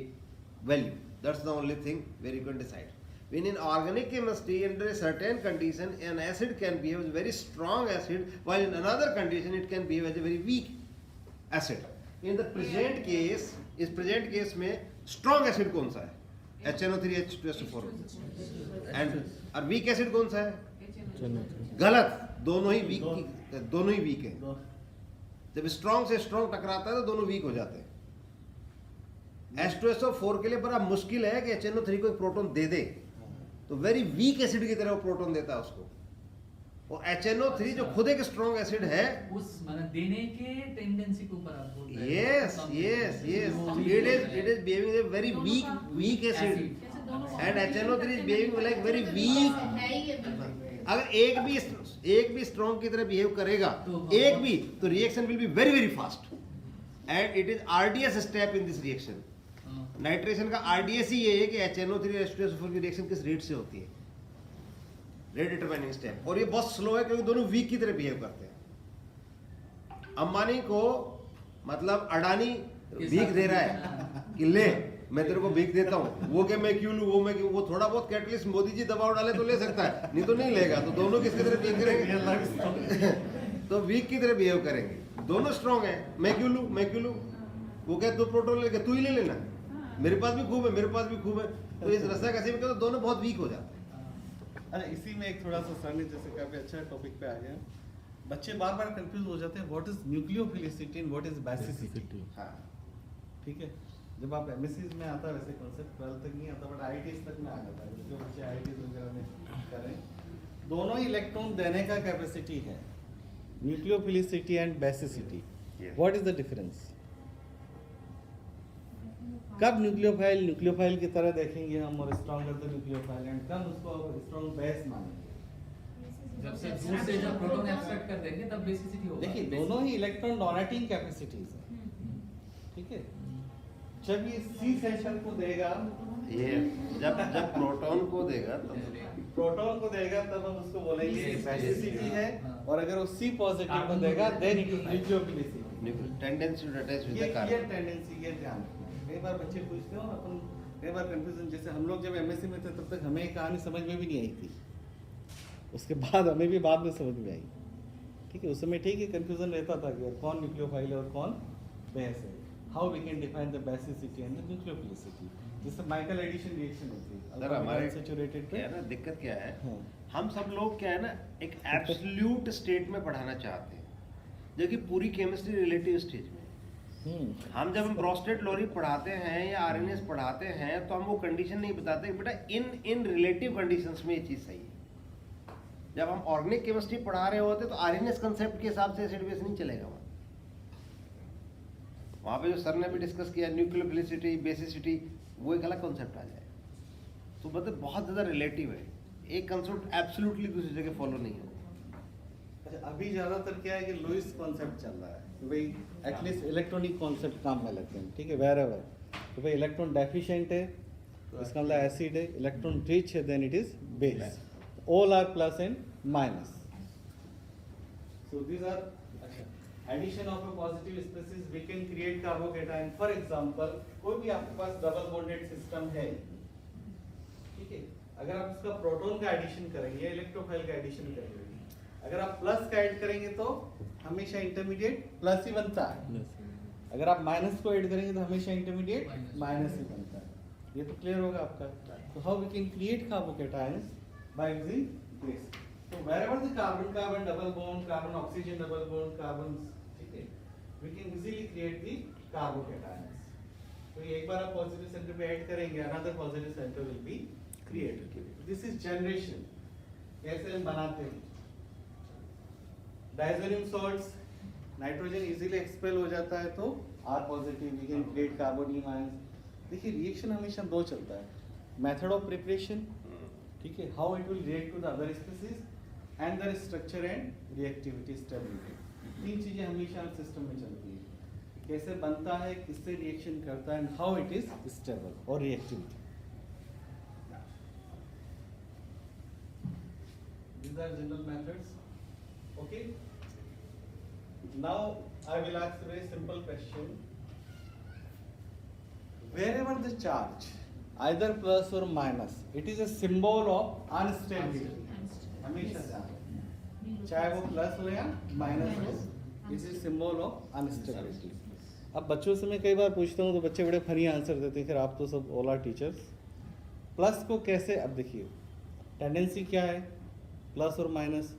value, that's the only thing where you can decide. When in organic chemistry, under a certain condition, an acid can behave as a very strong acid, while in another condition it can behave as a very weak acid. In the present case, इस present case में strong acid कौन सा है? HNO3 H2SO4, and और weak acid कौन सा है? गलत, दोनों ही weak है। जब strong से strong टकराता है तो दोनों weak हो जाते हैं। H2SO4 के लिए बड़ा मुश्किल है कि HNO3 को एक प्रोटॉन दे दे, तो वेरी वीक एसिड की तरह वो प्रोटॉन देता है उसको। और HNO3 जो खुद एक स्ट्रॉन्ग एसिड है, उस मतलब देने के टेंडेंसी के ऊपर आप बोल रहे हैं। yes, it is behaving a very weak acid, कैसे दोनों and HNO3 is behaving like very weak। है ही ये बिल्कुल। अगर एक भी स्ट्रॉन्ग की तरह बिहेव करेगा, एक भी, तो reaction will be very fast, and it is RDS step in this reaction. Nitration का RDS ही ये है कि HNO3 H2SO4 की रिएक्शन किस रेट से होती है, रेट डिटरमाइनिंग स्टेप। और ये बहुत स्लो है क्योंकि दोनों वीक की तरह बिहेव करते हैं। अंबानी को मतलब अडानी भीख दे रहा है कि ले मैं तेरे को भीख देता हूँ, वो कि मैं क्यों लूँ, वो मैं क्यों, वो थोड़ा बहुत कैटलिस्ट मोदी जी दबाव डाले तो ले सकता है, नहीं तो नहीं लेगा। तो दोनों किसकी तरह बिहेव करेंगे? तो वीक की तरह बिहेव करेंगे। दोनों स्ट्रॉन्ग है, मैं क्यों लूँ, वो कहते तू प्रोटोन लेके तू ही ले लेना, मेरे पास भी खूब है, तो इस रस्सा कसी में तो दोनों बहुत वीक हो जाते हैं। अच्छा, इसी में एक थोड़ा सा सर ने जैसे काफी अच्छा टॉपिक पे आ गया, बच्चे बार बार कंफ्यूज हो जाते हैं what is nucleophilicity and what is basicity. हाँ, ठीक है, जब आप MSc में आता है वैसे कॉन्सेप्ट 12 तक नहीं आता, बट IITs तक में आ जाता है। जो बच्चे IITs वगैरह में करें, दोनों ही इलेक्ट्रॉन देने का कैपेसिटी है, nucleophilicity and basicity. Yes. What is the difference? कब न्यूक्लियोफाइल की तरह देखेंगे हम और स्ट्रॉन्गर द न्यूक्लियोफाइल, एंड कब उसको स्ट्रॉन्ग बेस मानेंगे? जब से दूर से जब प्रोटॉन एक्सट्रैक्ट कर देंगे तब बेसिसिटी होगा। देखिए दोनों ही इलेक्ट्रॉन डोनेटिंग कैपेसिटीज है, ठीक है। जब ये C सेक्शन को देगा, ये जब प्रोटॉन को देगा तब प्रोटॉन को देगा, तब हम उसको बोलेंगे कि बेसिसिटी है, और अगर वो C पॉजिटिव को देगा then it is nucleophilicity. Tendency to attach with ये द क्लियर कार्बन। टेंडेंसी, ये ध्यान रखना। कई बार बच्चे पूछते हो, अपन कई बार कंफ्यूजन, जैसे हम लोग जब MSc में थे तब तक हमें ये कहानी समझ में भी नहीं आई थी, उसके बाद हमें भी बाद में समझ में आई, ठीक है। उस समय ठीक है कंफ्यूजन रहता था कि कौन न्यूक्लियोफाइल है और कौन बेस है, how we can define the basicity and the nucleophilicity, जिससे माइकल एडिशन रिएक्शन होती है। सर हमारे सैचुरेटेड क्या है ना, दिक्कत क्या है, हाँ। हम सब लोग क्या है ना, एक एब्सोल्यूट स्टेट में पढ़ाना चाहते हैं, जो कि पूरी केमिस्ट्री रिलेटिव स्टेज में। हम जब हम ब्रोस्टेड लोरी पढ़ाते हैं या RNS पढ़ाते हैं, तो हम वो कंडीशन नहीं बताते कि बेटा इन रिलेटिव कंडीशंस में ये चीज़ सही है। जब हम ऑर्गेनिक केमिस्ट्री पढ़ा रहे होते तो आरएनएस कंसेप्ट के हिसाब से एसिड बेस नहीं चलेगा वहाँ पे जो सर ने भी डिस्कस किया न्यूक्लियोफिलिसिटी बेसिसिटी वो एक अलग कॉन्सेप्ट आ जाए। तो मतलब बहुत ज़्यादा रिलेटिव है, एक कंसेप्ट एब्सोल्युटली दूसरी जगह फॉलो नहीं होगा। अच्छा, अभी ज़्यादातर क्या है कि लुईस कॉन्सेप्ट चल रहा है कि भाई एटलीस्ट इलेक्ट्रॉनिक कॉन्सेप्ट काम में लगते हैं, ठीक है, वेर एवर तो भाई इलेक्ट्रॉन डेफिशिएंट है तो इसका मतलब एसिड है, इलेक्ट्रॉन रिच है then it is base, all are plus and minus. So these are addition of a positive species we can create carbocation. For example कोई भी आपके पास डबल बॉन्डेड सिस्टम है, ठीक है, अगर आप इसका प्रोटॉन का एडिशन करेंगे, इलेक्ट्रोफाइल का एडिशन करेंगे, अगर आप प्लस का ऐड करेंगे तो हमेशा इंटरमीडिएट प्लस ही बनता है, अगर आप माइनस को ऐड करेंगे तो हमेशा इंटरमीडिएट माइनस ही बनता है। ये तो क्लियर होगा आपका। तो how we can create carbocations by using this. तो wherever the carbon carbon double bond, carbon oxygen double bond, carbon, ठीक है, we can easily create the carbocations। तो ये एक बार आप पॉजिटिव सेंटर पे ऐड करेंगे, another positive center will be created। This is generation। कैसे हम बनाते हैं? Diazonium salts, nitrogen easily expel हो जाता है तो R positive, we can create carbonium ions। देखिए रिएक्शन हमेशा दो चलता है, मेथड ऑफ प्रिपरेशन, ठीक है, how it will react to the other species and their structure and reactivity stability. तीन चीजें हमेशा सिस्टम में चलती है, कैसे बनता है, किससे रिएक्शन करता है and how it is stable और reactivity. These are general methods, okay? Now I will ask a very simple question. Wherever the charge, either plus or minus, it is a symbol of unstability। हमेशा ध्यान रखें, चाहे वो plus हो या minus हो, it is symbol of unstability. अब बच्चों से मैं कई बार पूछता हूँ तो बच्चे बड़े फनी आंसर देते हैं, फिर आप तो सब ओला टीचर्स। प्लस को कैसे, अब देखिए टेंडेंसी क्या है, प्लस और माइनस,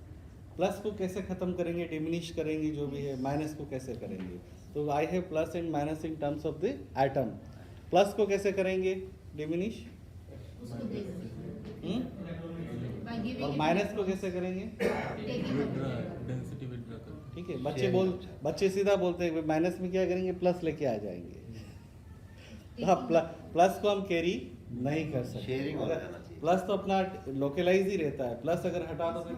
प्लस को कैसे खत्म करेंगे, डिमिनिश करेंगे जो भी है, माइनस को कैसे करेंगे। तो I have plus and minus in terms of the atom, plus को कैसे करेंगे डिमिनिश, उसको दे दो by giving और it माइनस को कैसे करेंगे, taking withdraw, it density withdraw कर। ठीक है। बच्चे सीधा बोलते हैं माइनस में क्या करेंगे, प्लस लेके आ जाएंगे। तो हाँ, प्लस को हम कैरी नहीं कर सकते, शेयरिंग हो जाना चाहिए। प्लस तो अपना लोकलाइज ही रहता है, प्लस अगर हटा दो फिर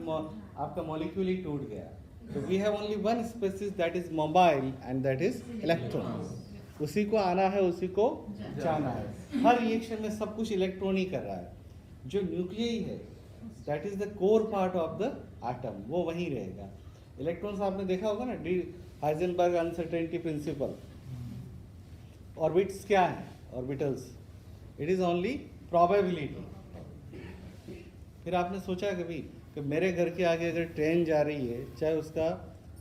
आपका मॉलिक्यूल ही टूट गया। तो we have only one species that is mobile and that is electron. उसी को आना है, उसी को जाना है। हर रिएक्शन में सब कुछ इलेक्ट्रॉन ही कर रहा है। जो न्यूक्लियई है that is the core part of the atom, वो वहीं रहेगा। इलेक्ट्रॉन्स आपने देखा होगा ना, D Heisenberg uncertainty principle. Orbits क्या है, orbitals, it is only probability. फिर आपने सोचा कभी कि मेरे घर के आगे अगर ट्रेन जा रही है, चाहे उसका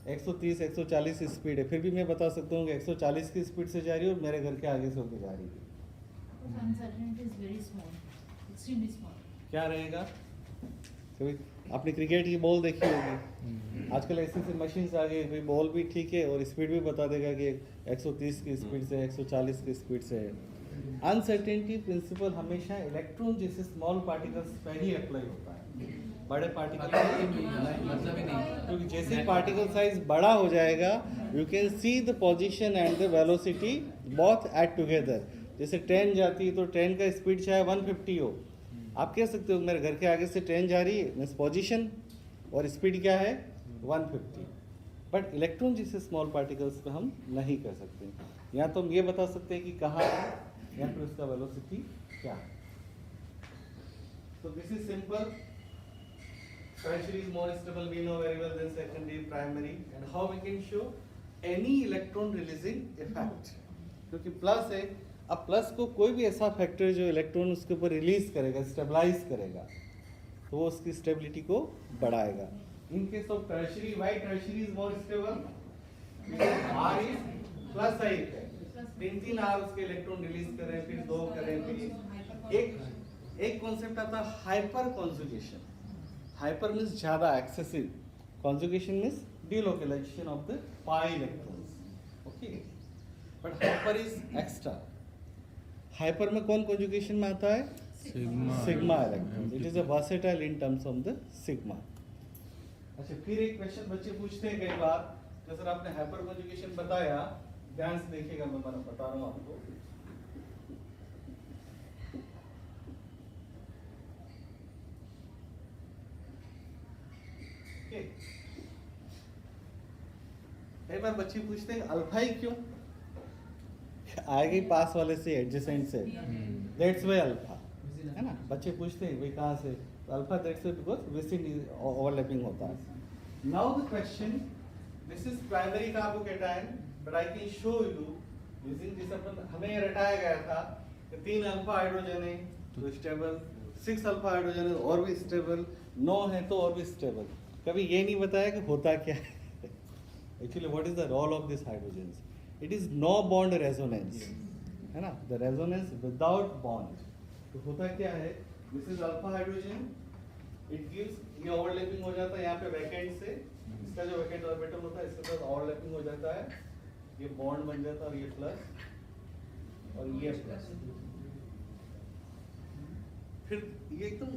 130 140 स्पीड है, फिर भी मैं बता सकता हूँ कि 140 की स्पीड से जा रही है और मेरे घर के आगे से होकर जा रही है। uncertainty is very small, extremely small। क्या रहेगा? कभी आपने क्रिकेट की बॉल देखी होगी, आजकल ऐसी ऐसी मशीन्स आ गई, कोई बॉल भी ठीक है और स्पीड भी बता देगा कि 130 की स्पीड से 140 की स्पीड से है। अनसर्टेनिटी प्रिंसिपल हमेशा इलेक्ट्रॉन जैसे स्मॉल पार्टिकल्स पर ही अप्लाई होता है, बड़े पार्टिकल मतलब ही नहीं। क्योंकि जैसे पार्टिकल साइज बड़ा हो जाएगा you can see the position and the velocity both at together. जैसे ट्रेन जाती है तो ट्रेन का स्पीड चाहे 150 हो, आप कह सकते हो मेरे घर के आगे से ट्रेन जा रही है, मीन्स पोजीशन और स्पीड क्या है 150। बट इलेक्ट्रॉन जैसे स्मॉल पार्टिकल्स पे हम नहीं कर सकते। या तो हम ये बता सकते हैं कि कहाँ है या फिर उसका वेलोसिटी क्या है। तो this is simple. Tertiary is more stable, we know very well, than secondary, primary, and how we can show any electron releasing effect। क्योंकि प्लस है, अब प्लस को कोई भी ऐसा फैक्टर जो इलेक्ट्रॉन उसके ऊपर रिलीज करेगा, स्टेबलाइज करेगा, तो वो उसकी स्टेबिलिटी को बढ़ाएगा। In case of tertiary, why tertiary is more stable, R is plus I है, 3 आर उसके इलेक्ट्रॉन रिलीज करें, फिर 2 करें, फिर एक कॉन्सेप्ट आता है हाइपर कॉन्जुगेशन। हाइपर मीन्स ज्यादा, excessive, conjugation means delocalisation of the pi electrons, okay. But hyper is extra. Hyper में कौन कॉन्जुगेशन में आता है, sigma sigma electron. It is a versatile in terms of the sigma. अच्छा, फिर एक question बच्चे पूछते हैं कई बार, तो सर आपने हाइपर कॉन्जुगेशन बताया, ध्यान से देखिएगा, मैं बता रहा हूँ आपको। कई बार बच्चे पूछते हैं अल्फा ही क्यों आएगी पास वाले से एडजेसेंट से, दैट्स वाई अल्फा, है ना। बच्चे पूछते हैं भाई कहाँ से, alpha that's why because within overlapping होता है। Now the question, this is primary carbocation, but I can show you using this. अपन हमें रटाया गया था कि 3 अल्फा हाइड्रोजन है तो स्टेबल, 6 अल्फा हाइड्रोजन है और भी स्टेबल, 9 है तो और भी स्टेबल। कभी ये नहीं बताया कि होता क्या है। Actually, what is the role of this hydrogens? It is no bond resonance, है ना, the resonance without bond। तो होता क्या है, this is alpha hydrogen, it gives, ये overlapping हो जाता है यहाँ पे vacant से, इसका जो vacant orbital होता है इसके साथ overlapping हो जाता है, ये bond बन जाता है और ये plus और ये plus। फिर ये एकदम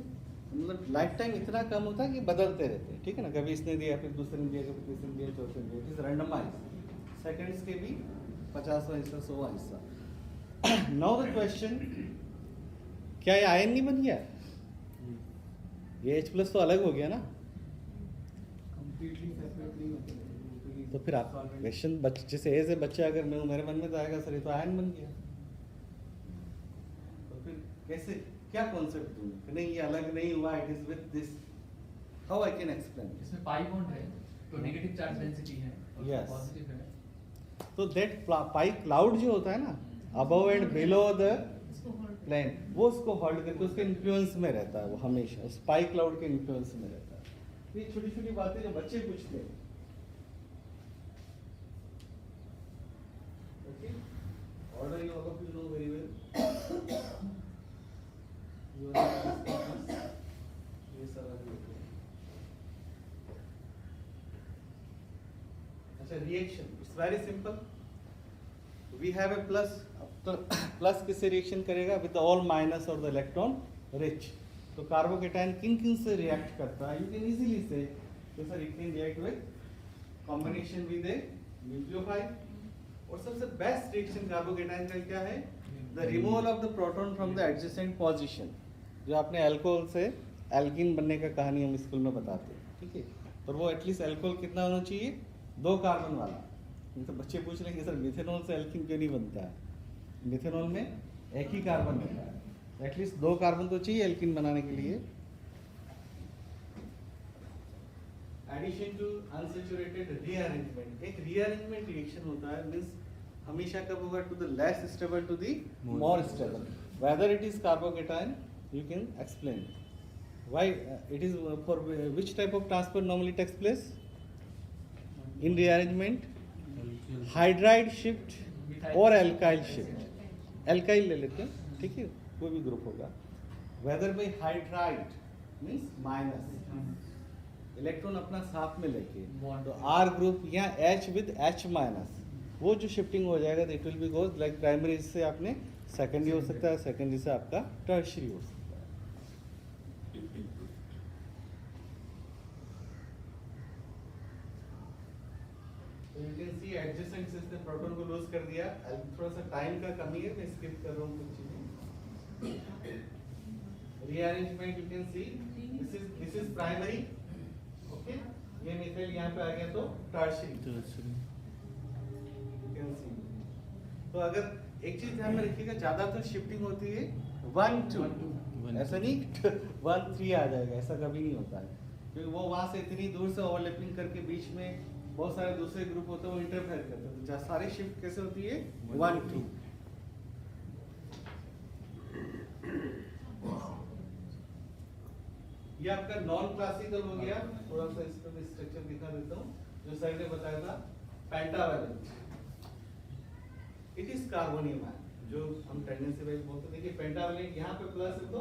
मतलब लाइफ टाइम इतना कम होता है कि बदलते रहते हैं, ठीक है ना, कभी इसने दिया फिर दूसरे ने दिया, कभी तीसरे ने दिया, चौथे ने दिया, इट इज रैंडमाइज्ड, सेकंड्स के भी 50वां हिस्सा 100वां हिस्सा। नाउ द क्वेश्चन, क्या ये आयन नहीं बन गया, ये H+ तो अलग हो गया ना, कंप्लीटली सेपरेट नहीं होते। तो फिर आप क्वेश्चन जैसे ए से बच्चा अगर मैं मेरे मन में तो आएगा सर ये तो आयन बन गया, तो फिर कैसे, क्या कॉन्सेप्ट दूं, नहीं ये अलग नहीं हुआ, it is with this, how I can explain. इसमें पाई बॉन्ड है तो नेगेटिव चार्ज डेंसिटी है और Yes. पॉजिटिव है। तो दैट पाई क्लाउड जो होता है ना, अबव एंड बिलो द इसको hold प्लेन, वो उसको होल्ड करके उसके इन्फ्लुएंस में रहता है, वो हमेशा उस पाई क्लाउड के इन्फ्लुएंस में रहता है। ये छोटी छोटी बातें जो बच्चे पूछते हैं, okay, order you all of you know very well. ये सवाल देखो। अच्छा, reaction it's very simple, we have a plus, plus किससे रिएक्शन करेगा, विद ऑल माइनस और द इलेक्ट्रॉन रिच। तो कार्बोकेटायन किन किन से रिएक्ट करता है, यू कैन इजीली से, तो sir it can react with combination with a nucleophile, और सबसे बेस्ट रिएक्शन कार्बोकेटायन का क्या है, the removal of the proton from the adjacent position. जो आपने अल्कोहल से एल्कीन बनने का कहानी हम स्कूल में बताते हैं, ठीक है, पर वो एटलीस्ट अल्कोहल कितना होना चाहिए, 2 कार्बन वाला। तो बच्चे पूछ रहे हैं कि सर मिथेनॉल से एल्कीन क्यों नहीं बनता है, मिथेनॉल में एक ही कार्बन होता है, एटलीस्ट 2 कार्बन तो चाहिए एल्कीन बनाने के लिए। एडिशन टू अनसैचुरेटेड रीअरेंजमेंट, एक रीअरेंजमेंट रिएक्शन होता है, मींस हमेशा कब होगा, to the less stable to the more stable, whether it is carbocation you can explain why it is for which type of transfer normally takes place in rearrangement, hydride shift और alkyl shift, alkyl ले लेते हैं, ठीक है, कोई भी group होगा, whether by hydride means minus, electron अपना साथ में लेके, तो R ग्रुप या H with H माइनस, वो जो शिफ्टिंग हो जाएगा तो it will be goes like primary से आपने सेकेंडरी हो सकता है, सेकेंडरी से आपका टर्शियरी हो सकता है। तो यू कैन सी एडजेसेंट से इसने प्रोटॉन को लूज कर दिया, थोड़ा सा टाइम का कमी है, मैं स्किप कर रहा हूँ कुछ चीजें। Rearrangement you can C, this is primary, okay, ये मिथाइल यहाँ पे आ गया तो टर्शियरी, यू कैन सी। तो अगर एक चीज ध्यान में रखिएगा, ज्यादातर शिफ्टिंग होती है 1-2, ऐसा नहीं 1-3 आ जाएगा, ऐसा कभी नहीं होता है, क्योंकि वो वहां से इतनी दूर से ओवरलैपिंग करके बीच में बहुत सारे दूसरे ग्रुप होते हैं, वो इंटरफेयर करते हैं, तो सारी शिफ्ट कैसे होती है 1-2। ये आपका नॉन क्लासिकल हो गया, थोड़ा सा इसका भी स्ट्रक्चर दिखा देता हूँ, जो सर ने बताया था pentavalent, it is carbonium ion, जो हम टेंडेंसी वाइज बोलते हैं। देखिए पेंटावैलेंट यहाँ पे प्लस है तो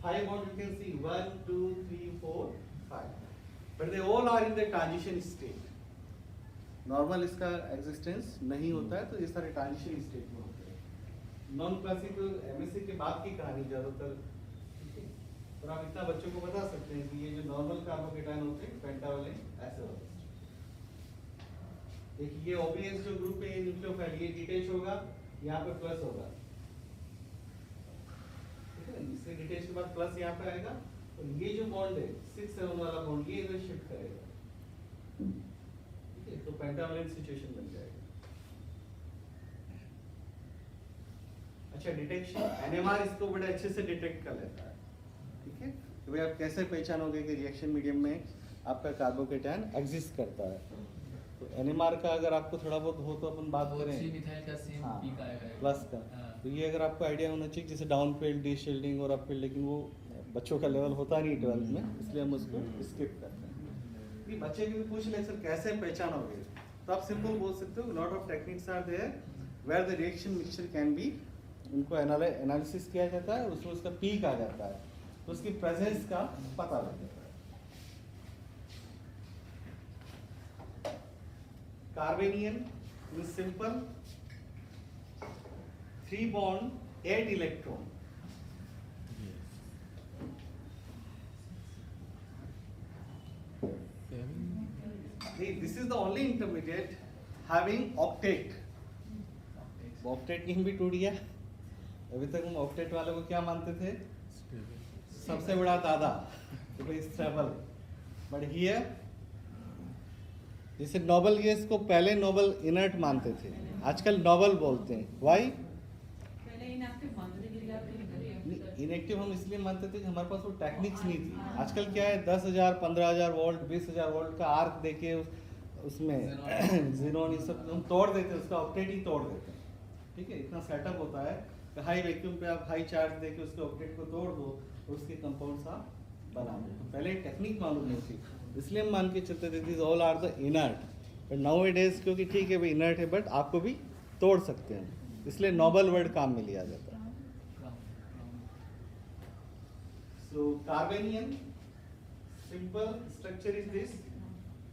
5 bond you can see 1 2 3 4 5, but they all are in the transition state. Normal इसका एग्जिस्टेंस नहीं होता है, तो ये सारे ट्रांजिशन स्टेट में होते हैं। नॉन क्लासिकल एमएससी के बाद की कहानी ज्यादातर, और आप इतना बच्चों को बता सकते हैं कि ये जो नॉर्मल कार्बोकेटायन होते हैं पेंटावैलेंट ऐसे होते हैं। देखिए ये OBS जो ग्रुप है ये न्यूक्लियोफाइल ये डिटेच होगा, यहाँ पे प्लस होगा, ठीक है। इससे डिटेच के बाद प्लस यहाँ पे आएगा और ये जो बॉन्ड है 6-7 वाला बॉन्ड ये इधर शिफ्ट करेगा, ठीक है। तो पेंटावैलेंट सिचुएशन बन जाएगा। अच्छा डिटेक्शन, NMR इसको बड़े अच्छे से डिटेक्ट कर लेता है, ठीक है। तो भाई आप कैसे पहचानोगे कि रिएक्शन मीडियम में आपका कार्बोकेटायन एग्जिस्ट करता है। तो NMR का अगर आपको थोड़ा बहुत हो तो अपन बात करें मिथाइल का सेम हाँ, पीक आएगा प्लस का। हाँ। तो ये अगर आपको आइडिया होना चाहिए जैसे डाउन फील्ड डीशील्डिंग और अप फील्ड, लेकिन वो बच्चों का लेवल होता नहीं 12th में, इसलिए हम उसको स्किप करते हैं। कि बच्चे भी पूछ ले सर कैसे पहचानोगे, तो आप सिंपल बोल सकते हो lot of techniques are there where the reaction mixture can be, उनको एनालिसिस किया जाता है, उसमें उसका पीक आ जाता है, तो उसकी प्रेजेंस का पता लग जाता है। Carbanion means simple 3 bond 8 electron, this is the only intermediate having octet. Octet नहीं भी टूट गया। अभी तक हम ऑक्टेट वाले को क्या मानते थे, सबसे बड़ा दादा, तो भाई स्टेबल। बट हियर जैसे नोबल गैस को पहले नोबल इनर्ट मानते थे, आजकल नोबल बोलते हैं। व्हाई? पहले इनएक्टिव मानते थे, गिर जाते थे। इनएक्टिव हम इसलिए मानते थे कि हमारे पास वो टेक्निक्स नहीं थी। आजकल क्या है 10,000 15,000 वोल्ट 20,000 वोल्ट का आर्क देके उसमें जीनोन ये सब हम तोड़ देते हैं, उसका ऑक्टेट ही तोड़ देते हैं, ठीक है। इतना सेटअप होता है कि हाई वैक्यूम पे आप हाई चार्ज देके उसके ऑक्टेट को तोड़ दो, उसके कंपाउंड्स आप बना दो। तो पहले टेक्निक मालूम नहीं थी, इसलिए हम मान के चलते थे this all are the inert. But now it is क्योंकि ठीक है भाई इनर्ट है बट आपको भी तोड़ सकते हैं, इसलिए नोबल वर्ड काम में लिया जाता है। So carbanion simple structure is this.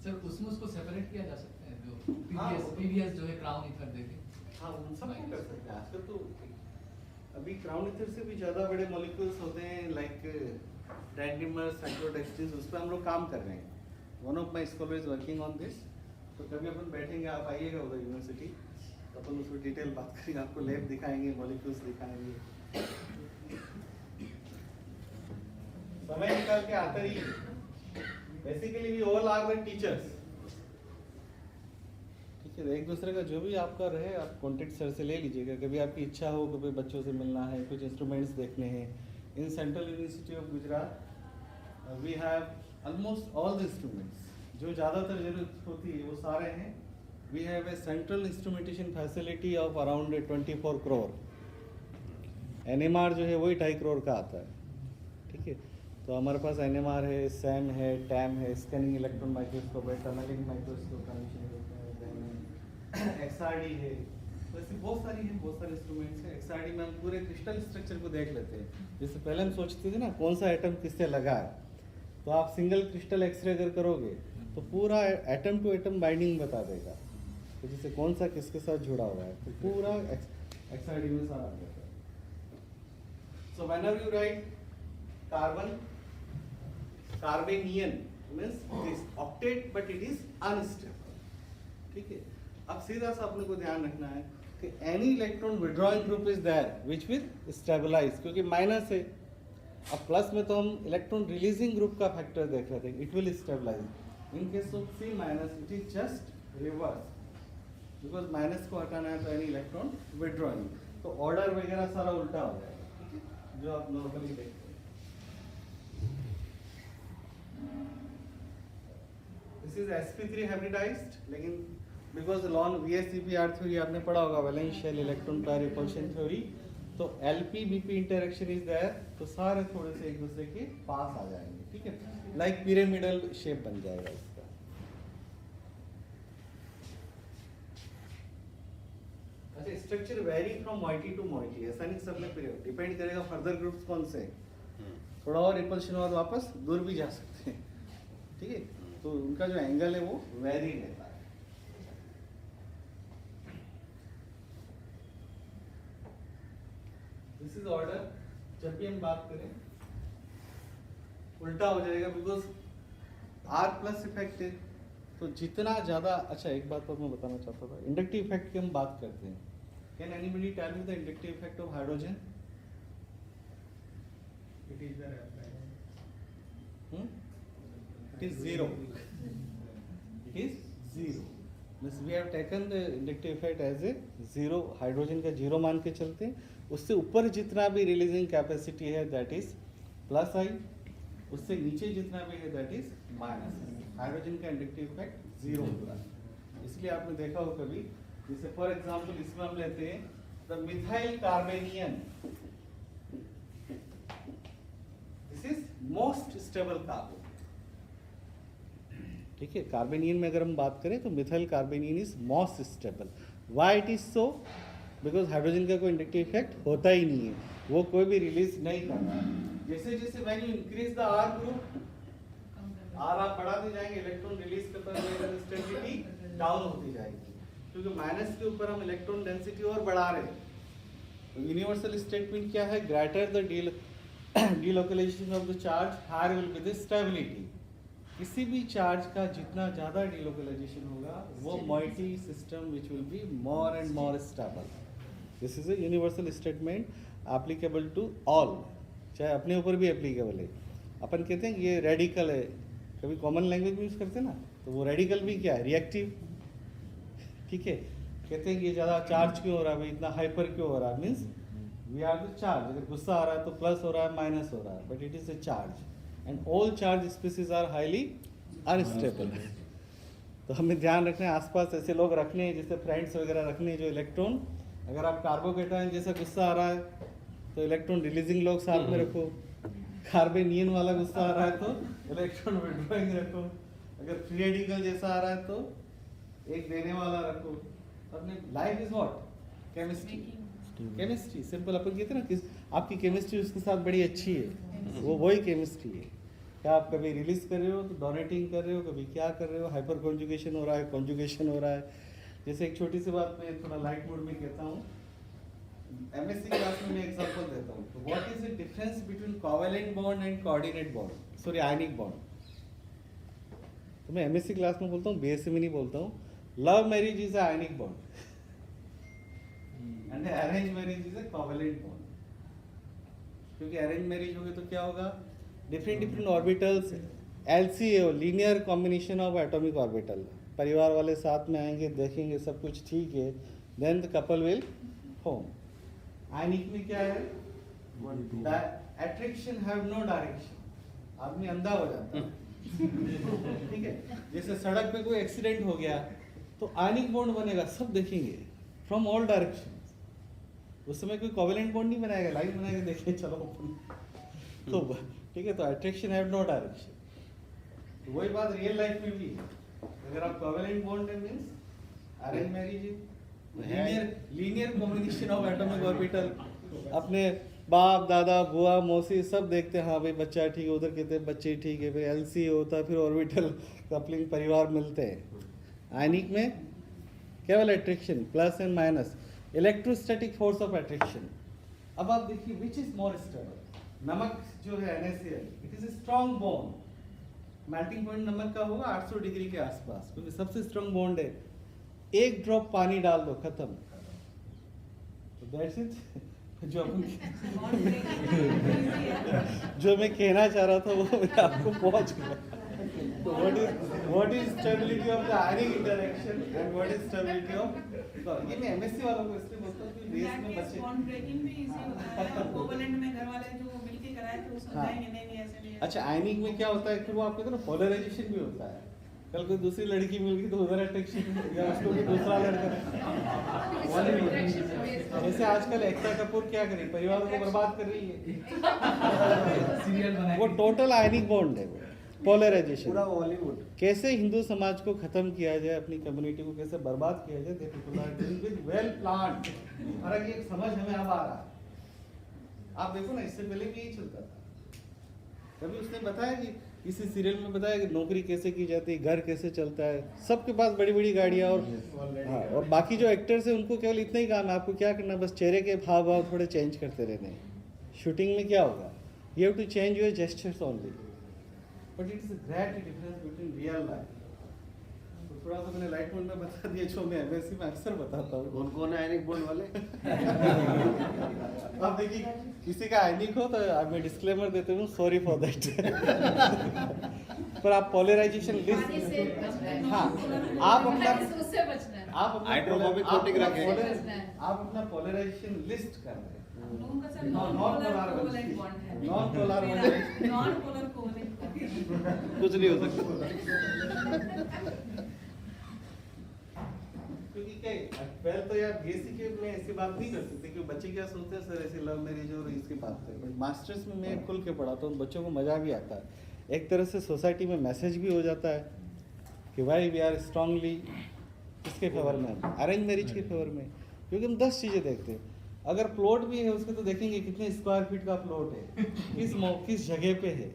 Sir उसमें उसको सेपरेट किया जा सकता है जो हाँ, पीवीएस जो है क्राउन ईथर देके। हाँ उन सबको कर सकते हैं। आजकल तो अभी क्राउन ईथर से भी ज़्यादा बड़े मॉलिक्यूल्स होते हैं लाइक डेंडिमर साइक्लोडेक्सट्रिन, उस पर हम लोग काम कर रहे हैं। One of my scholar is working on this. तो कभी अपन बैठेंगे, आप आइएगा उधर यूनिवर्सिटी, तो अपन उसमें डिटेल बात करेंगे, आपको लैब दिखाएंगे, मॉलिक्यूल्स दिखाएंगे। समय निकाल के आते ही basically we all are the teachers, ठीक है। एक दूसरे का जो भी आपका रहे आप कॉन्टेक्ट सर से ले लीजिएगा। कभी आपकी इच्छा हो कभी बच्चों से मिलना है, कुछ इंस्ट्रूमेंट्स देखने हैं। In central university of Gujarat we have almost all the instruments, जो ज़्यादातर जरूरत होती है वो सारे हैं। We have a central instrumentation facility of around 24 crore. NMR जो है वही 2.5 करोड़ का आता है, ठीक है। तो हमारे पास NMR है, SEM है, TAM है, स्कैनिंग इलेक्ट्रॉन माइक्रोस्कोप है, टनलिंग माइक्रोस्कोप का मशीन है, XRD है, तो ऐसी बहुत सारे इंस्ट्रूमेंट्स हैं। XRD में हम पूरे क्रिस्टल स्ट्रक्चर को देख लेते हैं। जैसे पहले हम सोचते थे ना कौन सा एटम किससे लगा है, तो आप सिंगल क्रिस्टल एक्सरे अगर करोगे तो पूरा एटम टू एटम बाइंडिंग बता देगा, तो जैसे कौन सा किसके साथ जुड़ा हुआ है, तो पूरा XRD में सारा आ जाता है। So whenever you write carbon, carbanion means this octet but it is unstable, ठीक है। अब सीधा सा अपने को ध्यान रखना है कि any electron withdrawing group is there which will stabilize, क्योंकि माइनस है। अब प्लस में तो हम इलेक्ट्रॉन रिलीजिंग ग्रुप का फैक्टर देख रहे थे, it will stabilize. In case of C minus it is just reverse, because minus को हटाना है तो एनी इलेक्ट्रॉन विड्रॉइंग, तो ऑर्डर वगैरह सारा उल्टा हो जाएगा, ठीक है, जो आप नॉर्मली देखते हैं। दिस इज sp3 हाइब्रिडाइज्ड, लेकिन बिकॉज लॉन VSEPR थ्योरी आपने पढ़ा होगा, valence shell electron pair repulsion theory, तो LP-BP इंटरेक्शन इज देयर, तो सारे थोड़े से एक दूसरे के पास आ जाएंगे, ठीक है, लाइक पिरामिडल शेप बन जाएगा इसका। अच्छा structure vary from moiety to moiety, ऐसा नहीं सब में डिपेंड करेगा फर्दर ग्रुप्स कौन से, थोड़ा और रिपल्शन और वापस दूर भी जा सकते हैं, ठीक है, तो उनका जो एंगल है वो वेरी रहता है। This is order. जब भी हम बात करें उल्टा हो जाएगा बिकॉज आर प्लस इफेक्ट है। तो जितना ज़्यादा, अच्छा एक बात और मैं बताना चाहता था, इंडक्टिव इफेक्ट की हम बात करते हैं। Can anybody tell me the inductive effect of hydrogen? It is the It is zero. It is zero. Means we have taken the inductive effect as a zero. Hydrogen का zero मान के चलते हैं। उससे ऊपर जितना भी रिलीजिंग कैपेसिटी है दैट इज प्लस आई, उससे नीचे जितना भी है that is minus I. Hydrogen का इंडक्टिव इफेक्ट जीरो होगा। इसलिए आपने देखा हो कभी, जैसे फॉर एग्जांपल इसमें हम लेते हैं the methyl carbanion, this is most stable carbon. ठीक है, कार्बेनियन में अगर हम बात करें तो methyl carbanion is most stable. Why it is so? Because hydrogen का कोई इंडक्टिव इफेक्ट होता ही नहीं है, वो कोई भी रिलीज नहीं करता। जैसे जैसे when you increase the R group, R आप बढ़ाते जाएंगे, इलेक्ट्रॉन रिलीज करता जाएगा, स्टेबिलिटी डाउन होती जाएगी, क्योंकि माइनस के ऊपर हम इलेक्ट्रॉन डेंसिटी और बढ़ा रहे हैं। यूनिवर्सल स्टेटमेंट क्या है? Greater the delocalization of the charge, higher will be the stability. किसी भी चार्ज का जितना ज़्यादा डीलोकलाइजेशन होगा वो moiety system which will be more and more stable. This is a universal statement applicable to all, चाहे अपने ऊपर भी एप्लीकेबल है। अपन कहते हैं ये रेडिकल है, कभी कॉमन लैंग्वेज में यूज़ करते हैं ना, तो वो रेडिकल भी क्या है? रिएक्टिव। ठीक है, कहते हैं कि ये ज़्यादा चार्ज क्यों हो रहा है भाई, इतना हाइपर क्यों हो रहा है? Means we are the charge. अगर गुस्सा आ रहा है तो प्लस हो रहा है, माइनस हो रहा है, but it is a charge and all charge species are highly unstable। तो हमें ध्यान रखना है, आसपास ऐसे लोग रखने हैं, जैसे फ्रेंड्स वगैरह रखने हैं जो इलेक्ट्रॉन, अगर आप कार्बोकेटायन जैसा गुस्सा आ रहा है तो इलेक्ट्रॉन रिलीजिंग लोग साथ में रखो, कार्बेनियन वाला गुस्सा आ रहा है तो इलेक्ट्रॉन विड्रॉइंग रखो, अगर फ्री रेडिकल जैसा आ रहा है तो एक देने वाला रखो। अपने life is what? Chemistry. Chemistry simple, अपन कहते हैं ना कि आपकी केमिस्ट्री उसके साथ बड़ी अच्छी है, वो वही केमिस्ट्री है। क्या आप कभी रिलीज कर रहे हो तो डोनेटिंग कर रहे हो, कभी क्या कर रहे हो, हाइपर कॉन्जुगेशन हो रहा है, कॉन्जुगेशन हो रहा है। जैसे एक छोटी सी बात मैं थोड़ा लाइट मोड में कहता हूँ, एमएससी क्लास में मैं एग्जांपल देता हूँ। तो what is the difference between covalent bond and coordinate bond, sorry ionic bond? तो मैं एमएससी क्लास में बोलता हूँ, बीएससी में नहीं बोलता हूँ। Love marriage is a ionic bond and arrange marriage is a covalent bond. क्योंकि अरेंज मैरिज होगी तो क्या होगा? Different orbitals, LCA linear combination of atomic orbital, परिवार वाले साथ में आएंगे, देखेंगे सब कुछ ठीक है, then the couple will form. Ionic में क्या है? अट्रैक्शन हैव नो डायरेक्शन, आदमी अंधा हो जाता है। ठीक है, जैसे सड़क पे कोई एक्सीडेंट हो गया तो आयनिक बॉन्ड बनेगा, सब देखेंगे फ्रॉम ऑल डायरेक्शन। उस समय कोई कोवेलेंट बॉन्ड नहीं बनाएगा, लाइन बनाएगा, देखिए चलो तो ठीक है। तो अट्रैक्शन हैव नो डायरेक्शन। तो वही बात रियल लाइफ में भी है। अगर आप कोवेलेंट बॉन्ड है means arrange marriage, linear combination of atomic orbital, अपने बाप दादा बुआ मौसी सब देखते हैं, हाँ भाई बच्चा ठीक है, उधर कहते हैं बच्चे ठीक है, फिर LCA होता है, फिर ऑर्बिटल कपलिंग, परिवार मिलते हैं। आयनिक में केवल attraction, plus and minus, electrostatic force of attraction. अब आप देखिए विच इज मोर स्टेबल? नमक जो है NaCl, it is strong bond, melting point नमक का होगा 800 डिग्री के आसपास, क्योंकि सबसे स्ट्रॉन्ग बॉन्ड है। एक ड्रॉप पानी डाल दो, खत्म। तो दैट्स इट। जो जो मैं कहना चाह रहा था वो आपको पहुंच गया। So what is stability of the ionic interaction and what is stability of? तो ये मैं MSc वालों को इसलिए बोलता हूँ कि बेस में बच्चे बॉन्ड ब्रेकिंग भी इजी होता है। कोवेलेंट में घर वाले जो मिलके कराए थे वो समझाएंगे नहीं नहीं ऐसे नहीं। अच्छा, आयनिक में क्या होता है, फिर वो आपको ना पोलराइजेशन भी होता है। कल कोई दूसरी लड़की मिल गई तो उधर अट्रैक्शन, या उसको भी दूसरा लड़का। जैसे आजकल एकता कपूर क्या करी, परिवारों को बर्बाद कर रही है। सीरियल बनाए वो टोटल आयनिक बॉन्ड है, पोलराइजेशन। पूरा बॉलीवुड। कैसे हिंदू समाज को खत्म किया जाए, अपनी कम्युनिटी को कैसे बर्बाद किया जाए, विद वेल प्लान्ड। और ये समझ हमें अब आ रहा है। आप देखो ना, इससे पहले भी यही चलता था। कभी उसने बताया कि किसी सीरियल में बताया कि नौकरी कैसे की जाती है, घर कैसे चलता है, सबके पास बड़ी बड़ी गाड़ियाँ, और हाँ, और बाकी जो एक्टर्स हैं उनको केवल इतना ही काम है, आपको क्या करना, बस चेहरे के भाव भाव थोड़े चेंज करते रहने हैं। शूटिंग में क्या होगा, you have to change your gestures only. But it is great difference between real life. तो थोड़ा सा मैंने लाइट मोड में बता दिया, जो मैं एमएससी में अक्सर बताता हूँ। कौन कौन है आयनिक बॉन्ड वाले? अब देखिए, किसी का आयनिक हो तो मैं डिस्क्लेमर देता हूँ, सॉरी फॉर दैट। पर आप पोलराइजेशन पानी से लिस्ट, बचना है। हाँ, आप अपना उससे बचना है। आप अपना हाइड्रोफोबिक आप कोटिंग अपना रखें। आप अपना पोलराइजेशन लिस्ट कर रहे हैं। हम लोगों का sir non non polar polar covalent bond है। Non polar non polar covalent bond. कुछ नहीं हो सकता। क्योंकि क्या ट्वेल्थ तो यार बीएससी के में ऐसी बात नहीं कर सकते, क्योंकि बच्चे क्या सोचते हैं सर ऐसे लव मैरिज और इसकी बात करें। बट मास्टर्स में मैं खुल के पढ़ाता हूँ, बच्चों को मजा भी आता है। एक तरह से सोसाइटी में मैसेज भी हो जाता है कि भाई वी आर स्ट्रांगली किसके फेवर में, अरेंज मैरिज के फेवर में। क्योंकि हम 10 चीज़ें देखते हैं। अगर प्लॉट भी है उसके तो देखेंगे कितने स्क्वायर फीट का प्लॉट है, किस जगह पे है,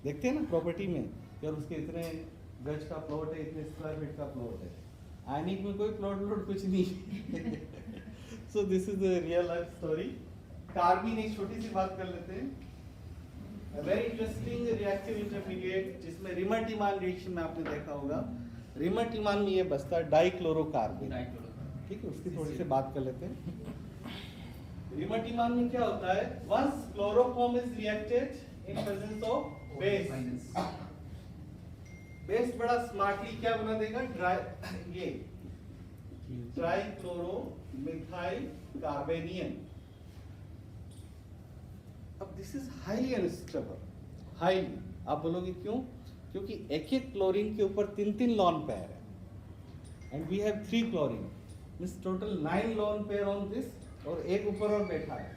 देखते हैं ना प्रॉपर्टी में कि यार उसके इतने गज का प्लॉट है, इतने स्क्वायर फीट का प्लॉट है। आयनिक में कोई प्लॉट कुछ नहीं। So this is the real life story. Carbene, एक छोटी सी बात कर लेते हैं। वेरी इंटरेस्टिंग रिएक्टिव इंटरमीडिएट जिसमें रिमर-टीमान रिएक्शन में आपने देखा होगा। रिमर-टीमान में ये बसता है डाइक्लोरोकार्बन। ठीक है, उसकी थोड़ी सी बात कर लेते हैं। रिमर-टीमान में क्या होता है? Once chloroform is reacted in presence of base, base बड़ा स्मार्टली क्या बना देगा? ये ट्राइक्लोरोमिथाइल कार्बेनियन। अब this is highly unstable, highly. आप बोलोगे क्यों? क्योंकि एक क्लोरीन के ऊपर 3 लॉन पेयर है, and we have 3 chlorine, means total 9 lone pair on this, और एक ऊपर और बैठा है।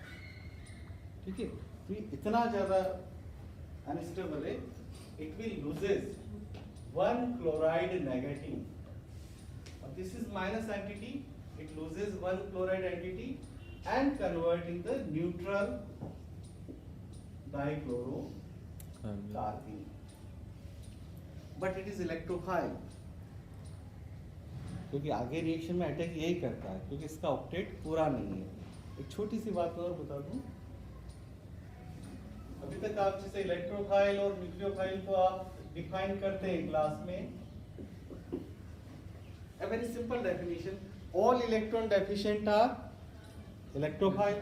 ठीक है, तो ये इतना ज्यादा अनस्टेबल है, it will loses 1 chloride negative. This is minus entity, it loses 1 chloride entity and converting the neutral dichlorocarbene. But it is electrophile. क्योंकि आगे रिएक्शन में अटैक यही करता है, क्योंकि इसका ऑक्टेट पूरा नहीं है। एक छोटी सी बात और बता दूं, अभी तक आप जैसे इलेक्ट्रोफाइल और न्यूक्लियोफाइल को आप डिफाइन करते हैं क्लास में। A very simple definition: all electron deficient are electrophile,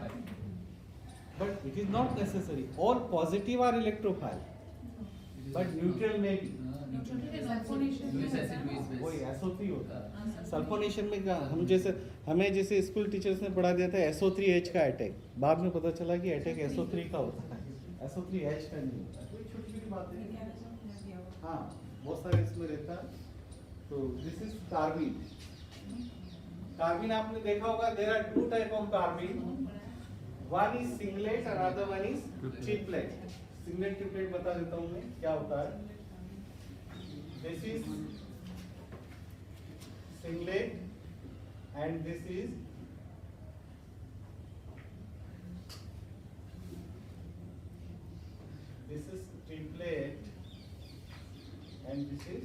but it is not necessary. All positive are electrophile, but neutral may be. Sulphonation में होता है ना? वही SO3 होता है। सल्फोनेशन में क्या, हमें जैसे स्कूल टीचर्स ने पढ़ा दिया था SO3H का अटैक, बाद में पता चला कि अटैक SO3 का होता है, SO3H का नहीं होता। कोई छोटी छोटी बात है, हाँ बहुत सारे इसमें रहता है। तो दिस इज कार्बीन। कार्बीन आपने देखा होगा, there are 2 type of carbene, one is singlet और other one is triplet. Singlet triplet बता देता हूं मैं क्या होता है। This is singlet and this is triplet and this is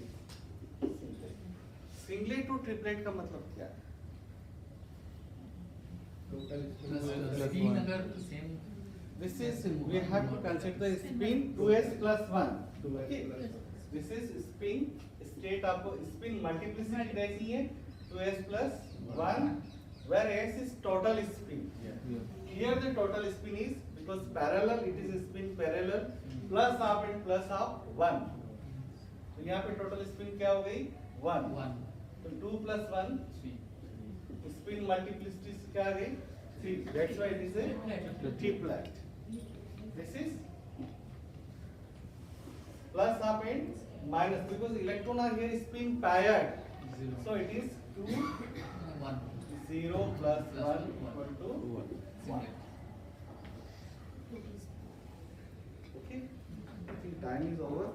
singlet. Singlet to triplet का मतलब क्या है? स्पिन अगर same, This is, we have to consider the spin 2s plus 1. Okay. This is spin state, आपको spin multiplicity देखनी है 2s plus 1, where s is total spin. Here the total spin is, because parallel, it is spin parallel, plus half and plus half 1. तो यहाँ पे total spin क्या हो गई? 1. तो 2 plus 1, spin multiplicity क्या आ गई? 3. That's why it is a triplet. This is plus half and minus, because electron are here spin paired. So it is 2, 0 plus 1 equal to 1. Okay, I think time is over.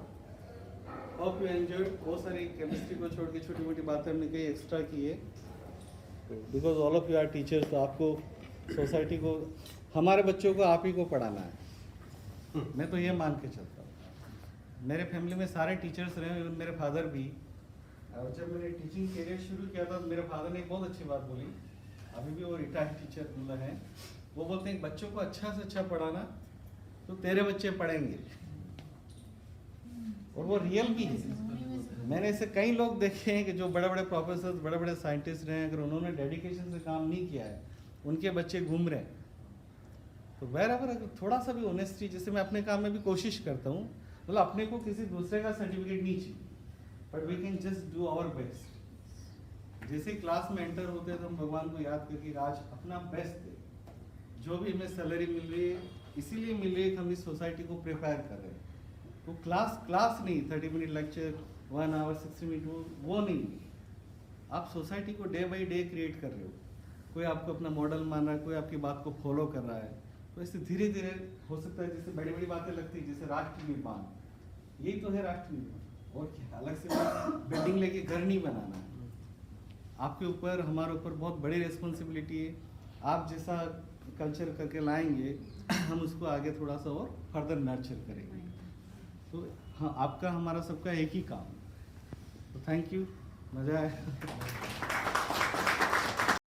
Hope you enjoyed. बहुत सारी chemistry को छोड़ के छोटी मोटी बातें हमने कई एक्स्ट्रा की है, because all of you are teachers. तो आपको सोसाइटी को, हमारे बच्चों को आप ही को पढ़ाना है। मैं तो ये मान के चलता हूँ। मेरे फैमिली में सारे टीचर्स रहे, मेरे फादर भी। और जब मैंने टीचिंग करियर शुरू किया था, मेरे फादर ने एक बहुत अच्छी बात बोली, अभी भी वो रिटायर्ड टीचर हैं। वो बोलते हैं बच्चों को अच्छा से अच्छा पढ़ाना तो तेरे बच्चे पढ़ेंगे। और वो रियल भी है। मैंने ऐसे कई लोग देखे हैं कि जो बड़े बड़े प्रोफेसर, बड़े बड़े साइंटिस्ट रहे हैं, अगर उन्होंने डेडिकेशन से काम नहीं किया है, उनके बच्चे घूम रहे हैं। तो वैरावर अगर थोड़ा सा भी ऑनेस्टी, जैसे मैं अपने काम में भी कोशिश करता हूँ, मतलब अपने को किसी दूसरे का सर्टिफिकेट नहीं चाहिए, but we can just do our best. जैसे क्लास में एंटर होते हैं तो हम भगवान को याद करके आज अपना बेस्ट दे। जो भी हमें सैलरी मिल रही है इसीलिए मिल रही है कि हम इस सोसाइटी को प्रिपेयर कर रहे हैं। तो क्लास नहीं, 30 मिनट लेक्चर, 1 आवर 60 मिनट, वो नहीं। आप सोसाइटी को डे बाई डे क्रिएट कर रहे हो। कोई आपको अपना मॉडल मान रहा है, कोई आपकी बात को फॉलो कर रहा है, तो इससे धीरे धीरे हो सकता है, जैसे बड़ी बड़ी बातें लगती है, जैसे राष्ट्र निर्माण, यही तो है राष्ट्र निर्माण। और क्या, अलग से बिल्डिंग लेके घर नहीं बनाना है। आपके ऊपर, हमारे ऊपर बहुत बड़ी रिस्पॉन्सिबिलिटी है। आप जैसा कल्चर करके लाएंगे, हम उसको आगे थोड़ा सा और फर्दर नर्चर करेंगे। तो हाँ, आपका हमारा सबका एक ही काम। तो थैंक यू, मज़ा आया।